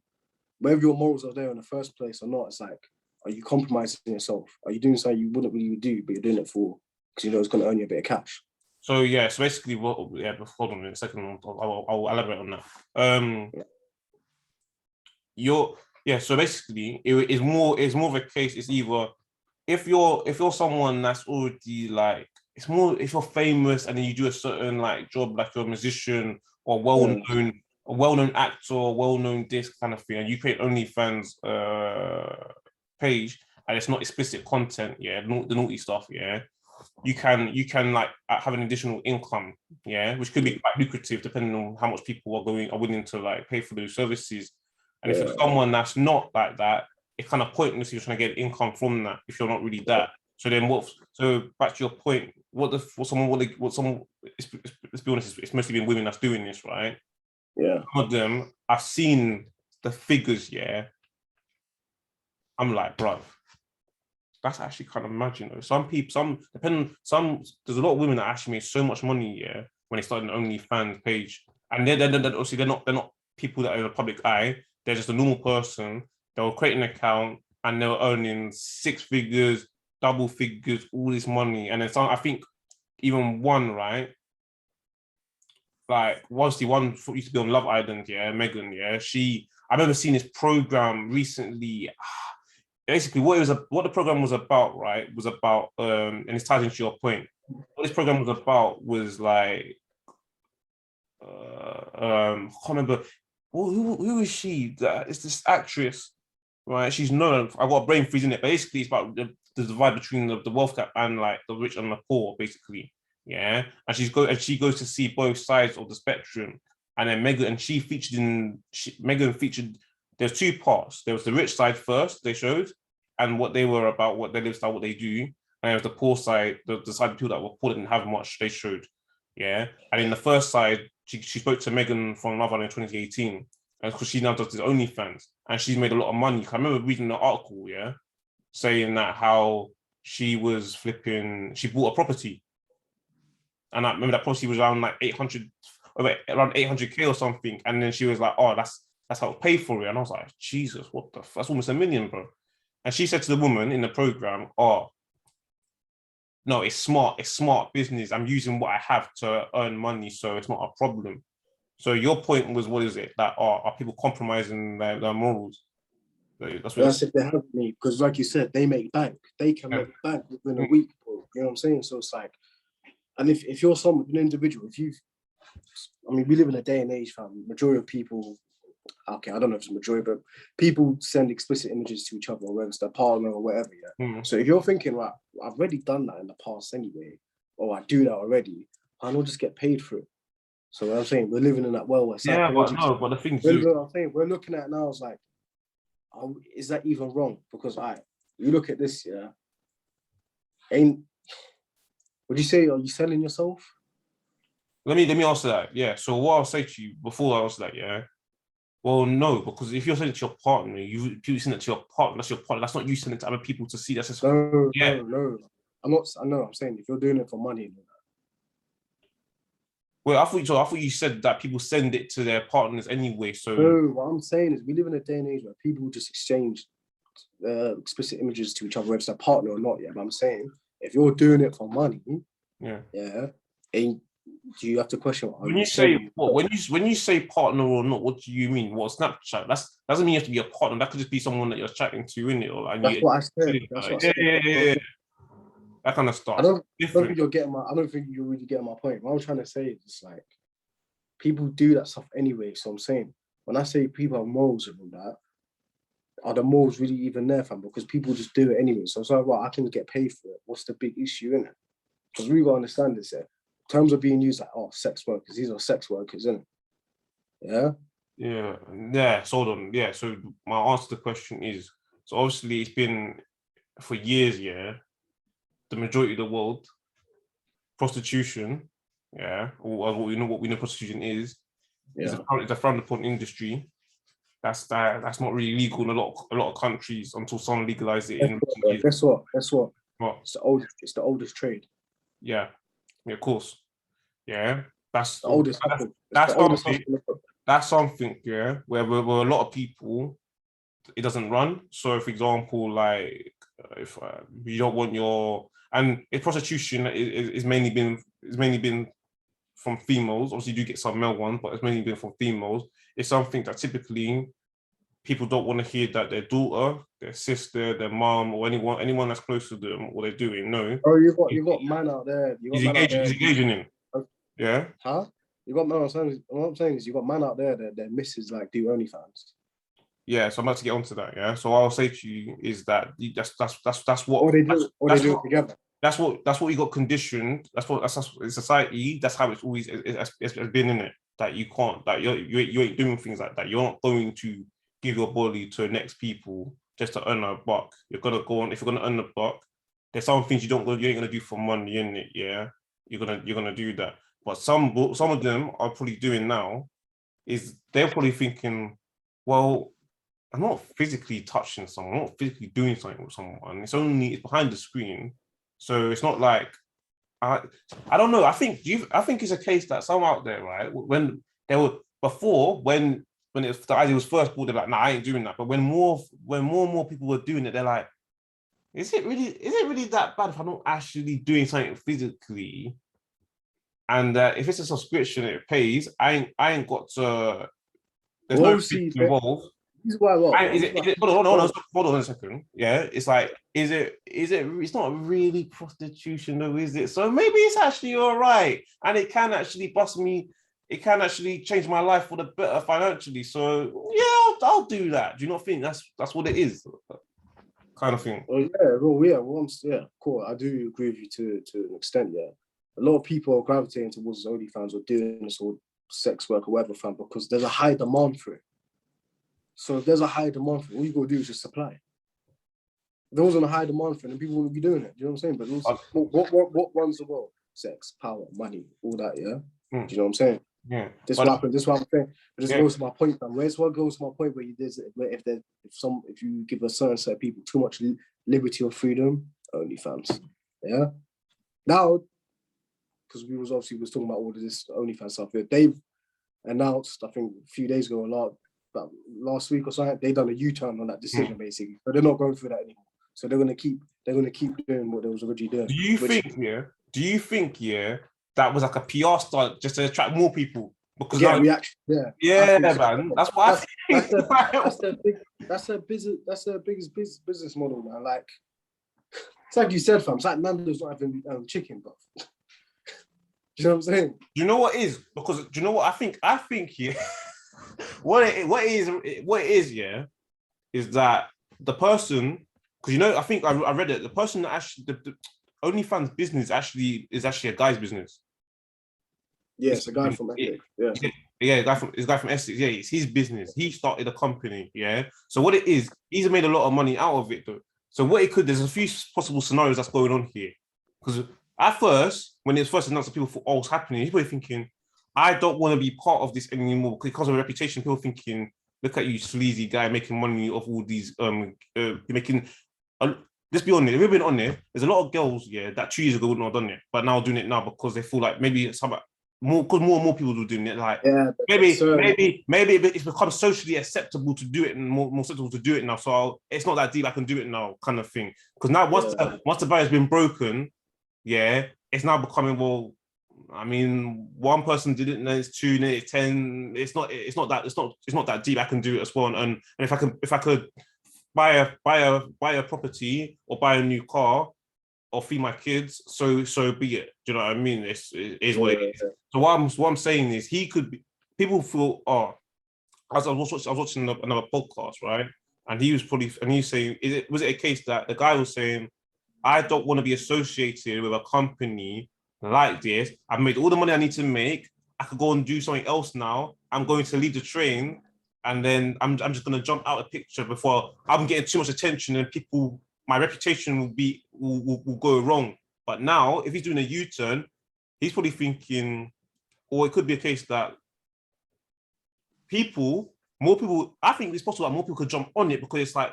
Whether your morals are there in the first place or not, it's like, are you compromising yourself? Are you doing something you wouldn't really do, but you're doing it for because it's going to earn you a bit of cash? So basically, hold on a second. I'll elaborate on that. So basically, it's more of a case. It's either if you're someone that's already like, it's more if you're famous and then you do a certain like job, like you're a musician or well-known actor, well-known this kind of thing, and you create OnlyFans page and it's not explicit content, the naughty stuff, you can like have an additional income, which could be quite lucrative depending on how much people are willing to like pay for those services. And if you're someone that's not like that, it's kind of pointless if you're trying to get income from that if you're not really that. So then so back to your point, let's be honest, it's mostly been women that's doing this, right? Yeah. Some of them, I've seen the figures, I'm like, bro, that's actually kind of mad, there's a lot of women that actually make so much money, when they start an OnlyFans page. And they're obviously they're not people that are in the public eye, they're just a normal person. They'll create an account and they're earning 6 figures, double figures, all this money. And then some, I think even one, right? Like once the one used to be on Love Island, Megan, I remember seeing this program recently. Basically, what the program was about, right? Was about and it's tied into your point. What this program was about was like I can't remember. well, who is she? It's this actress, right? She's known. I got a brain freeze in it. Basically, it's about the divide between the wealth gap and like the rich and the poor, basically. Yeah, and she goes to see both sides of the spectrum. And then Megan featured. There's two parts. There was the rich side first they showed, and what they were about, what their lifestyle, what they do, and there was the poor side, the side of people that were poor didn't have much. They showed, yeah. And in the first side, she spoke to Megan from Love Island in 2018, and because she now does this OnlyFans, and she's made a lot of money. I remember reading the article, yeah, saying that how she was flipping, she bought a property, and I remember that property was around like 800, around 800K or something, and then she was like, "Oh, that's how it paid for it," and I was like, "Jesus, what the? That's almost $1 million, bro." And she said to the woman in the program, "Oh, no, it's smart business. I'm using what I have to earn money, so it's not a problem." So your point was, what is it? That are people compromising their morals? That's what That's if they have me, because like you said, they make bank. They can make bank within a week, bro. You know what I'm saying? So it's like, and if you're an individual, I mean, we live in a day and age, fam. Majority of people, okay, I don't know if it's a majority, but people send explicit images to each other, whether it's their partner or whatever, yeah. So if you're thinking, right, I've already done that in the past anyway, or I do that already, I don't just get paid for it. So what I'm saying, we're living in that world where but the thing is, I'm saying, we're looking at it now, it's like, is that even wrong? Because you look at this, yeah, would you say, are you selling yourself? let me answer that. Yeah. So what I'll say to you before I answer that, yeah. Well, no, because if you're sending it to your partner, you send it to your partner. That's your partner. That's not you sending it to other people to see. That's just no. I'm not. I know. I'm saying if you're doing it for money. Well, I thought you said that people send it to their partners anyway. So no, what I'm saying is we live in a day and age where people just exchange explicit images to each other, whether it's their partner or not. Yeah, but I'm saying if you're doing it for money, yeah, and do you have to question when you say what? When you say partner or not, what do you mean? What Snapchat? Doesn't mean you have to be a partner. That could just be someone that you're chatting to, innit? Or like, that's what I said. That's what I said. Yeah. That kind of stuff. I don't think you're getting I don't think you're really getting my point. What I'm trying to say is it's like people do that stuff anyway. So I'm saying when I say people have morals and all that, are the morals really even there, fam? Because people just do it anyway. So it's like, well, I can get paid for it. What's the big issue in it? Because we gotta understand this. Terms are being used like, sex workers. These are sex workers, isn't it? Yeah. Yeah. So hold on. Yeah. So my answer to the question is, so obviously it's been for years. Yeah. The majority of the world, prostitution. Yeah. Or what we know prostitution is. It's a frowned upon industry. That's not really legal in a lot of countries until someone legalizes it. Guess what? What? It's the oldest trade. Yeah, of course. Yeah, that's the oldest. That's something. Yeah, where a lot of people, it doesn't run. So, for example, like if you don't want if prostitution is mainly been from females. Obviously, you do get some male ones, but it's mainly been from females. It's something that typically people don't want to hear that their daughter, their sister, their mom, or anyone that's close to them, what they're doing. No. Oh, you got man out there. He's engaging in. Yeah. Huh? You got man. What I'm saying is you got man out there that their missus like do OnlyFans. Yeah, so I'm about to get onto that. Yeah. So what I'll say to you is that that's what. Or they do it together. That's what you got conditioned. That's in society. That's how it's always it's been in it. That you can't. That you ain't doing things like that. You're not going to give your body to next people just to earn a buck. You're gonna go on. If you're gonna earn a buck, there's some things you ain't gonna do for money, in it. Yeah, you're gonna do that. But some of them are probably doing now is they're probably thinking, well, I'm not physically touching someone. I'm not physically doing something with someone. It's behind the screen, so it's not like I don't know. I think it's a case that some out there, right? When they were before when the idea was first brought, they're like, nah, I ain't doing that. But when more and more people were doing it, they're like, is it really that bad if I'm not actually doing something physically? And if it's a subscription, it pays. I ain't got to. There's no fee involved. Hold on a second. Yeah, it's like, is it? It's not really prostitution, though, is it? So maybe it's actually all right, and it can actually bust me it can actually change my life for the better financially. So yeah, I'll do that. Do you not think that's what it is? Kind of thing. Yeah, cool. I do agree with you to an extent. Yeah, a lot of people are gravitating towards OnlyFans or doing this or sex work or whatever, fam, because there's a high demand for it. So if there's a high demand for it, all you gotta do is just supply. If there wasn't a high demand for it, then people wouldn't be doing it. Do you know what I'm saying? But also, what runs the world? Sex, power, money, all that. Yeah. Do you know what I'm saying? Yeah. This what happened. This is what I'm saying. But this Yeah. goes to my point, man. Where's what goes to my point where if you give a certain set of people too much liberty or freedom, OnlyFans. Yeah. Now, because we was talking about all of this OnlyFans stuff. They've announced, I think a few days ago, about last week or something, they done a U-turn on that decision basically. But they're not going through that anymore. So they're gonna keep doing what they was already doing. Do you think that was like a PR stunt just to attract more people? Because yeah, reaction. Yeah, man. That's what I think. That's their biggest business model, man. Like, it's like you said, fam. It's like Nando's not having chicken, bro. Do you know what I'm saying? Do you know what is? Because do you know what I think? I think what it is, is that the person, because I think I read it. The person that actually the OnlyFans business is actually a guy's business. Yeah, it's a guy from Essex. Yeah, a guy from Essex. Yeah, it's his business. He started a company. Yeah. So what it is, he's made a lot of money out of it, though. So there's a few possible scenarios that's going on here. Because at first, when it was first announced, people thought, "Oh, what's happening?" People were thinking, "I don't want to be part of this anymore because of a reputation." People thinking, "Look at you, sleazy guy, making money off all these making." Let's be honest. We've been on there. There's a lot of girls, that 2 years ago wouldn't have done it, but now doing it now because they feel like maybe more and more people are doing it. Like maybe it's become socially acceptable to do it and more acceptable to do it now. So it's not that deep. I can do it now, kind of thing. Because now once the barrier's been broken, it's now becoming, well, I mean, one person did it, and then it's 2, then it's 10. It's not that deep. I can do it as well. And if I could buy a property or buy a new car or feed my kids, so be it. Do you know what I mean? It is what it is. So what I'm saying is, people feel, I was watching another podcast, right? And he was saying, was it a case that the guy was saying, I don't want to be associated with a company like this. I've made all the money I need to make. I could go and do something else now. I'm going to leave the train, and then I'm just going to jump out of the picture before I'm getting too much attention, and my reputation will go wrong. But now, if he's doing a U-turn, he's probably thinking, or it could be a case that more people, I think it's possible that more people could jump on it, because it's like,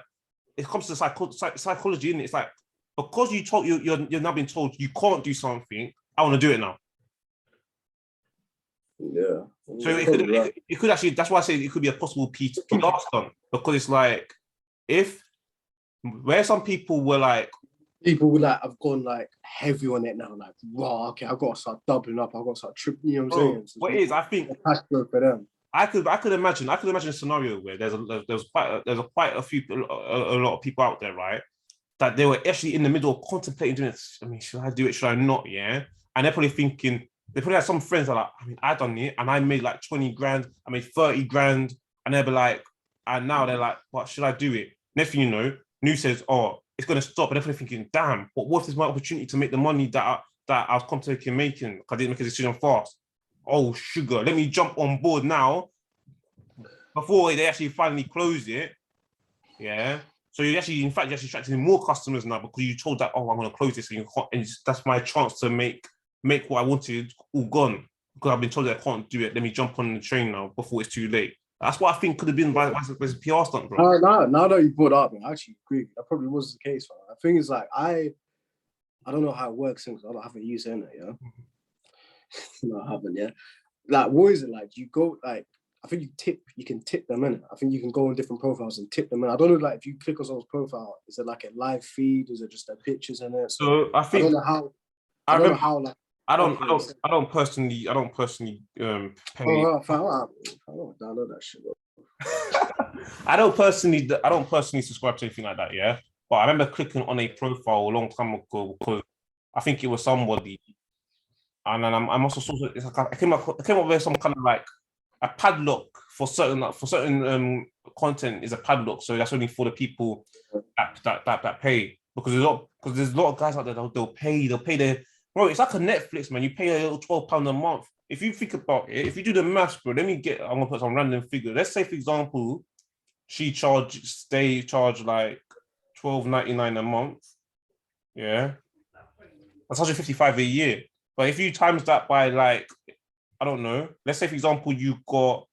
it comes to psychology, isn't it? It's like, because you're now being told you can't do something, I want to do it now. Yeah. So it could actually, that's why I say it could be a possible PR stunt, because it's like, where some people were like, have gone like heavy on it now, like, wow, okay, I've got to start doubling up, I've got to start tripping, you know what I'm saying? So what is, I think, for them. I could imagine a scenario where there's quite a lot of people out there, right, that they were actually in the middle of contemplating doing it. I mean, should I do it? Should I not? Yeah. And they're probably thinking, they probably have some friends that are like, I mean, I done it and I made like 20 grand, I made 30 grand. And they'll be like, and now they're like, what, should I do it? Next thing you know, news says, oh, it's going to stop. And they're probably thinking, damn, what is my opportunity to make the money that I was contemplating making? Because I didn't make a decision fast. Oh, sugar, let me jump on board now before they actually finally close it. Yeah. So you're actually attracting more customers now, because you told that, oh, I'm going to close this, and that's my chance to make what I wanted all gone, because I've been told that I can't do it. Let me jump on the train now before it's too late. That's what I think could have been by a PR stunt, bro. Now that you brought it up, I actually agree. That probably was the case. The thing is, like, I don't know how it works since I haven't used it, yeah. No, I haven't, yeah. Like, what is it like? You go, like, I think you can tip them in. I think you can go on different profiles and tip them in. I don't know, like, if you click on someone's profile, is it like a live feed? Is it just their pictures in it? So I think, I don't know how. Like, I don't personally pay. I don't download that shit, bro. I don't personally subscribe to anything like that, yeah. But I remember clicking on a profile a long time ago, because I think it was somebody And then I'm also sort of, it's like I came up with some kind of like a padlock for certain content is a padlock, so that's only for the people that pay, because there's a lot of guys out there that they'll pay their, bro. It's like a Netflix, man. You pay a little £12 a month. If you think about it, if you do the maths, bro, I'm gonna put some random figure. Let's say, for example, they charge like £12.99 a month. Yeah, that's 155 a year. But if you times that by like, I don't know, let's say for example you got,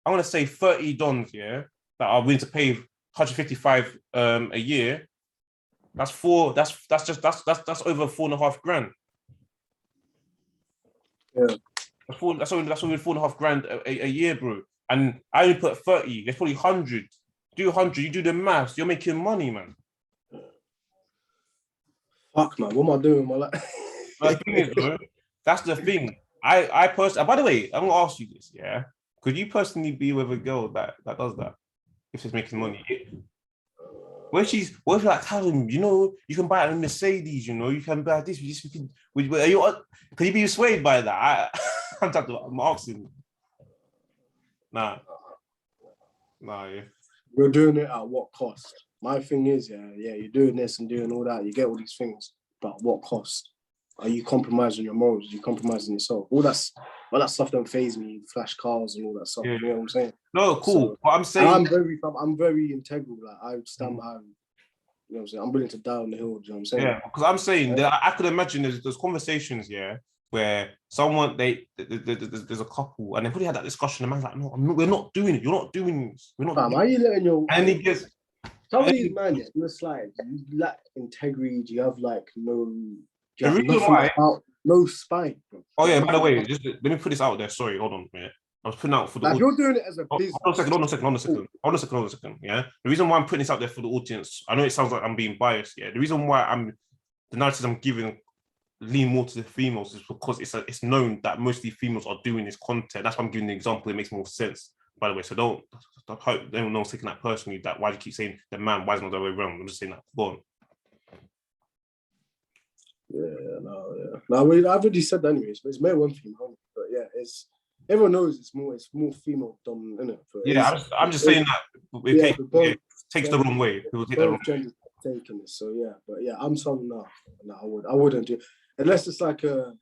I'm gonna say 30 dons, yeah, that are willing to pay 155 a year. That's over 4.5 grand. Yeah. That's only 4.5 grand a year, bro. And I only put 30. There's probably 100. Do 100. You do the maths. You're making money, man. Fuck, man. What am I doing with my life? The thing is, bro, that's the thing. I personally. By the way, I'm gonna ask you this. Yeah, could you personally be with a girl that does that if she's making money? What if like telling you know, you can buy a Mercedes, you know, you can buy this. Can you be swayed by that? I'm asking. Nah, yeah. You're doing it at what cost? My thing is, yeah, you're doing this and doing all that. You get all these things, but at what cost? Are you compromising your morals? Are you compromising yourself? All that stuff don't faze me. Flash cars and all that stuff. Yeah. You know what I'm saying? No, cool. So, but I'm saying I'm very integral. Like I stand behind. You know what I'm saying? I'm willing to die on the hill. You know what I'm saying? yeah, because I'm saying that I could imagine there's conversations, yeah, where someone there's a couple and they probably had that discussion. The man's like, no, we're not doing it. You're not doing this. We're not. Why are you letting your? And he gets. Some of these man, you're like, you lack integrity. Do you have like no? The reason why, no spine. Bro. Oh yeah, by the way, just let me put this out there. Sorry, hold on. Yeah, I was putting out for the. Like you're doing it as a business. Hold on a second. Yeah, the reason why I'm putting this out there for the audience, I know it sounds like I'm being biased. Yeah, the reason why the narratives I'm giving lean more to the females is because it's known that mostly females are doing this content. That's why I'm giving the example. It makes more sense. By the way, so don't hope no one's taking that personally. That why do you keep saying the man? Why is it not the other way around? I'm just saying that. Go on. No, I've already said that anyways, but it's male and female. But yeah, everyone knows it's more female dominant, isn't it? Yeah, I'm just saying that it takes the wrong way. People take the wrong way. Taking this, so yeah, but yeah, I'm someone no, I wouldn't do unless it's like a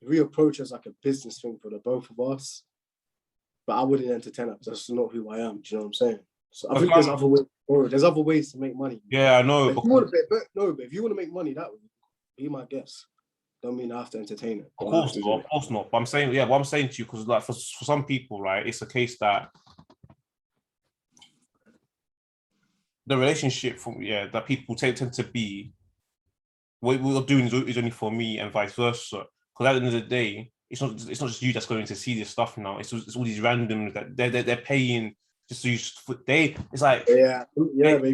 reapproach as like a business thing for the both of us. But I wouldn't entertain that because that's not who I am. Do you know what I'm saying? So I think there's other ways to make money. Yeah, I know. But if you want to make money that way, be my guest. Don't mean I have to entertain it. Of course not. But I'm saying, what I'm saying to you, because like for some people, right, it's a case that the relationship that people tend to be, what we're doing is only for me and vice versa. Because at the end of the day, it's not just you that's going to see this stuff now. It's all these randoms that they're paying just to use. But if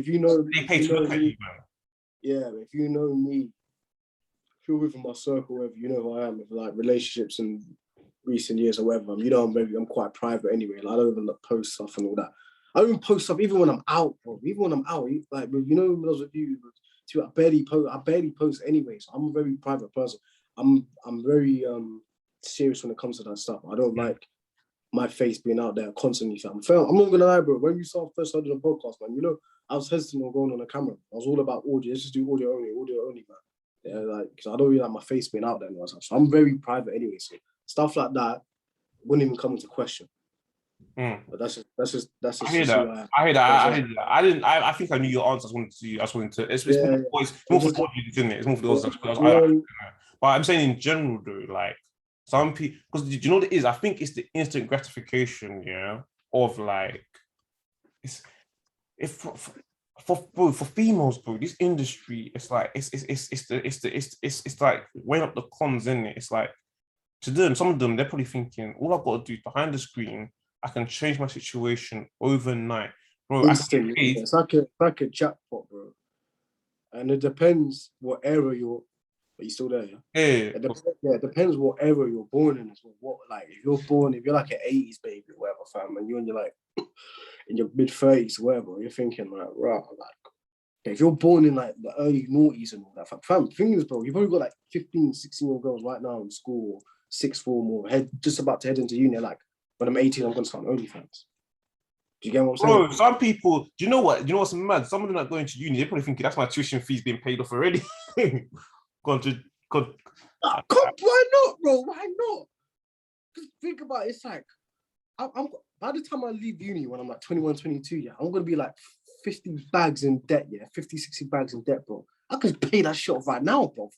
you know, they pay to look at you, man. Yeah, but if you know me, if you're within my circle, whether you know who I am, with like relationships in recent years or whatever, you know, I'm quite private anyway. Like, I don't even post stuff and all that. I don't even post stuff even when I'm out, bro. Even when I'm out, like, you know, when I was with you, I barely post anyway. So I'm a very private person. I'm very serious when it comes to that stuff. I don't like my face being out there constantly. I'm not gonna lie, bro. When we first started the podcast, man, you know, I was hesitant on going on the camera. I was all about audio. Let's just do audio only, man. Yeah, like, because I don't really like my face being out there and all that stuff. So I'm very private anyway. So stuff like that wouldn't even come into question. But that's just. I hear that. I think I knew your answer. I just wanted to. It's more for the audience, isn't it? It's more for the audience. But I'm saying in general, though, like some people, because do you know what it is? I think it's the instant gratification, yeah, of like for females, bro. This industry, it's like it's like weighing up the cons, isn't it? It's like to them, some of them, they're probably thinking, all I've got to do is behind the screen, I can change my situation overnight, bro. Instantly, it's like a jackpot, bro. And it depends what era you're. Are you still there? Yeah. It depends what era you're born in as well. If you're like an 80s baby or whatever, fam, and you're in your mid 30s or whatever, you're thinking like, right, like if you're born in like the early noughties and all that, fam, thing is, bro, you've probably got like 15, 16-year-old girls right now in school, sixth form, or just about to head into uni. Like, when I'm 18, I'm going to start OnlyFans. Do you get what I'm saying? Bro, some people, do you know what? Do you know what's mad? Some of them that going to uni, they're probably thinking that's my tuition fees being paid off already. Gone to, gone. Why not, bro? Why not? Just think about it. It's like, I'm by the time I leave uni when I'm like 21, 22, yeah, I'm going to be like 50 bags in debt, yeah, 50, 60 bags in debt, bro. I could pay that shit off right now, bro.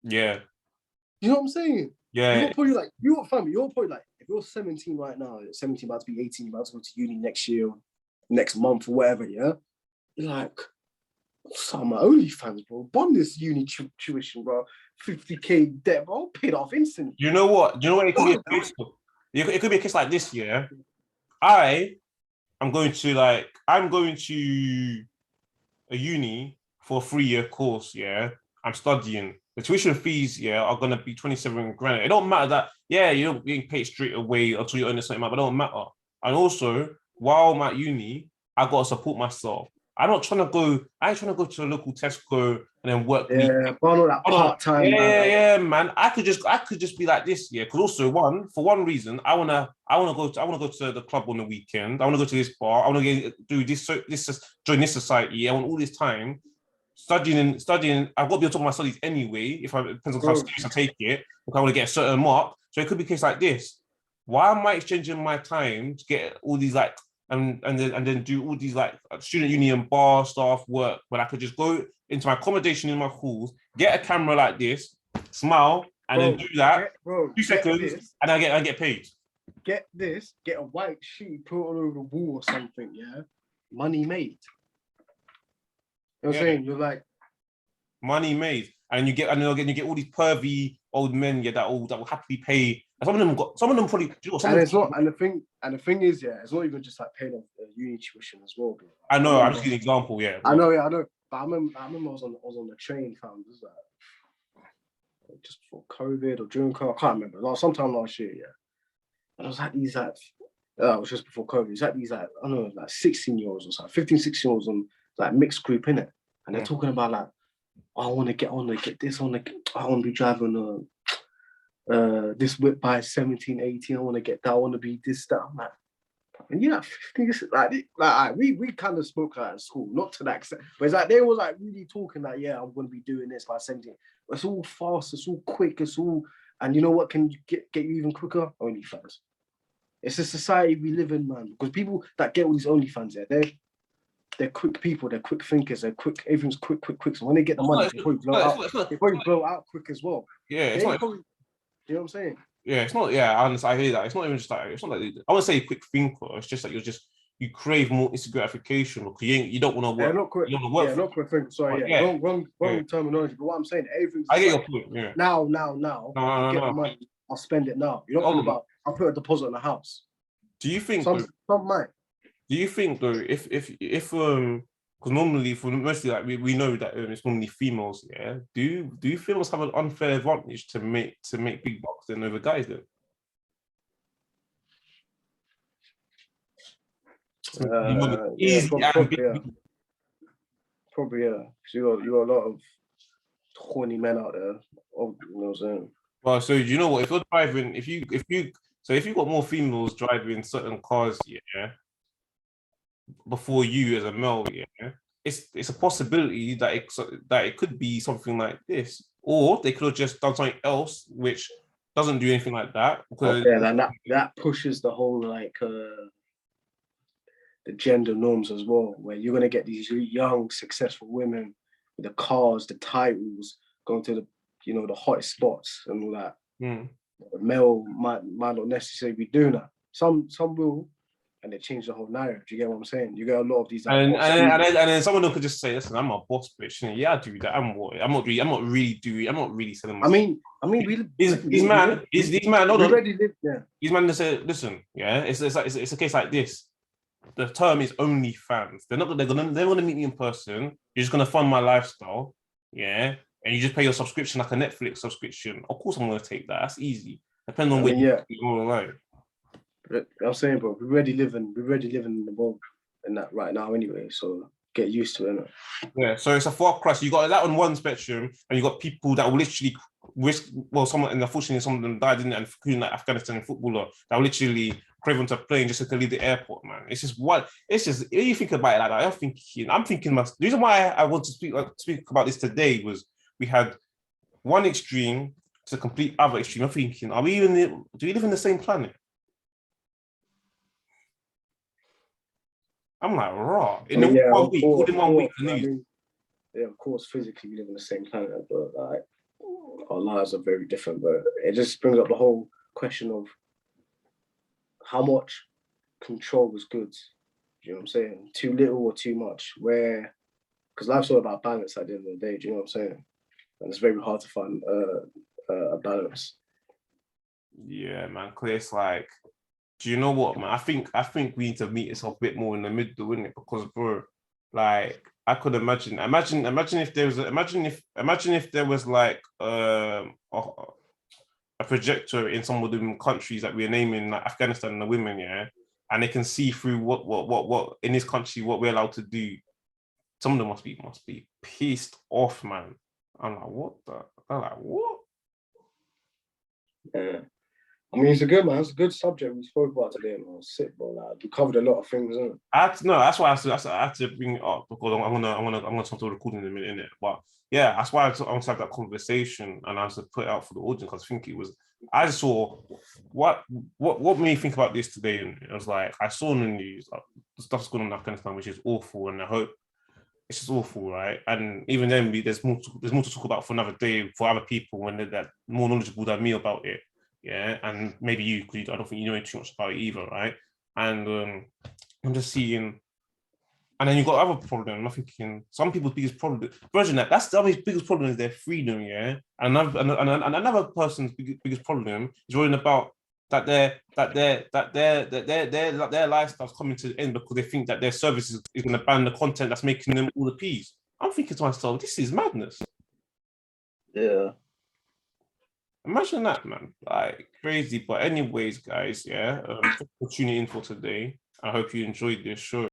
Yeah. You know what I'm saying? Yeah. You're probably like, you're probably like, if you're 17 right now, 17 about to be 18, about to go to uni next year, next month or whatever, yeah? You're like, some my OnlyFans, bro. Bond this uni tuition, bro. 50K debt, bro. Paid off instantly. You know what? Do you know what it could be a case of? It could be a case like this, yeah? I'm going to a uni for a 3-year course, yeah? I'm studying. The tuition fees, yeah, are gonna be 27 grand. It don't matter that, yeah, you're not being paid straight away until you earn a certain amount, but it don't matter. And also, while I'm at uni, I gotta support myself. I ain't trying to go to a local Tesco and then work. Yeah, but all that part-time. Yeah, man. I could just be like this, yeah. Because also, for one reason, I wanna go to the club on the weekend. I wanna go to this bar. I wanna do this, join this society. I want all this time studying. I've got to be on top of my studies anyway. It depends on how serious I take it. If I want to get a certain mark, so it could be a case like this. Why am I exchanging my time to get all these like and then do all these like student union bar staff work when I could just go into my accommodation in my halls, get a camera like this, smile, and then do that 2 seconds, and I get paid. Get a white sheet, put it all over the wall or something, yeah? Money made. You know what I'm saying? You're like money made. And you get all these pervy old men, yeah, that will happily pay. Some of them probably. And the thing is, yeah, it's not even just like paying off uni tuition as well, bro. I know. I'm just giving an example, yeah. Bro. I know. But I remember I was on the train, fam. This was like just before COVID or during COVID. I can't remember. Like sometime last year, yeah. And I was like these like, it was just before COVID. It's like these like I don't know, like 16-year-olds or something, 15, 16-year-olds on like mixed group in it, and they're talking about like, I want to get this. I want to be driving this whip by 17, 18. I want to get that. I want to be this, that. I'm like, and you know, 50, like we kind of spoke at school, not to that extent, but it's like they were like really talking like, yeah, I'm going to be doing this by 17. It's all fast. It's all quick. It's all, and you know what can get you even quicker? OnlyFans. It's a society we live in, man. Because people that get all these OnlyFans, yeah, they're quick people, they're quick thinkers, they're quick, everything's quick. So when they get the money, they probably blow out quick as well. Yeah, you know what I'm saying? Yeah, it's not, yeah, I hear that. It's not even just like, it's not like, I wouldn't say quick thinker, it's just like you crave more instant gratification because you don't want to work. Yeah, not quick. Not quick thinker. Sorry, wrong terminology. But what I'm saying, everything's I get your point, yeah. Now. Get the money, I'll spend it now. You don't think about, I'll put a deposit on a house. Do you think some might? Do you think though, if because normally for mostly like we know that it's normally females, yeah. Do females have an unfair advantage to make big bucks than over guys then? Probably, yeah. You got a lot of horny men out there. You know what I'm saying? Well, so you know what? If you're driving, if you got more females driving certain cars, yeah, before you as a male, yeah, it's a possibility that it could be something like this, or they could have just done something else which doesn't do anything like that. Because that pushes the whole like the gender norms as well, where you're gonna get these young successful women with the cars, the titles, going to the hottest spots and all that. The male might not necessarily be doing that. Some will. And they change the whole narrative. Do you get what I'm saying? You get a lot of these. Like, and then someone who could just say, "Listen, I'm a boss bitch. Yeah, I do that. I'm not really selling myself." I mean, these man. These man say, "Listen, yeah, it's a case like this. The term is OnlyFans. They're gonna meet me in person. You're just gonna fund my lifestyle, yeah, and you just pay your subscription like a Netflix subscription. Of course, I'm gonna take that. That's easy. Depending on where you're online." I'm saying, bro, we're already living in the world in that right now anyway. So get used to it. Yeah, so it's a far cry. So you got that on one spectrum, and you got people that will literally risk. Well, someone, and unfortunately, some of them died, didn't it? And including like Afghanistan footballer that will literally crave onto a plane just to leave the airport. Man, it's just what. It's just if you think about it like that, I'm thinking. The reason why I want to speak about this today was we had one extreme to the complete other extreme. I'm thinking, are we even? Do we live in the same planet? I'm like, raw. In the one week, all in 1 week. Yeah, of course, physically we live in the same planet, but like our lives are very different. But it just brings up the whole question of how much control was good. Do you know what I'm saying? Too little or too much? Because life's all about balance at the end of the day. Do you know what I'm saying? And it's very hard to find a balance. Yeah, man. Cause it's like, do you know what, man? I think we need to meet ourselves a bit more in the middle, isn't it? Because, bro, like I could imagine if there was like a projector in some of the countries that we're naming, like Afghanistan and the women, yeah, and they can see through what in this country what we're allowed to do. Some of them must be pissed off, man. I'm like, what the? I'm like, what? Yeah. I mean, it's a good subject we spoke about today, man. Sick, bro. Like, we covered a lot of things, isn't it? That's why I had to bring it up because I'm gonna start the recording in a minute, innit? But yeah, that's why I want to have that conversation and I was to put it out for the audience because I think I saw what made me think about this today. And it was like I saw in the news the stuff's going on in Afghanistan, which is awful, and I hope it's just awful, right? And even then, there's more to talk about for another day for other people when they're that more knowledgeable than me about it. Yeah, and maybe you, because I don't think you know too much about it either, right? And I'm just seeing, and then you've got other problem. I'm thinking some people's biggest problem, that's the other biggest problem is their freedom, yeah. And another person's biggest problem is worrying about that their lifestyle's coming to the end because they think that their service is going to ban the content that's making them all the peas. I'm thinking to myself, this is madness. Yeah. Imagine that, man. Like crazy. But anyways, guys, yeah. Thanks for tuning in for today. I hope you enjoyed this show.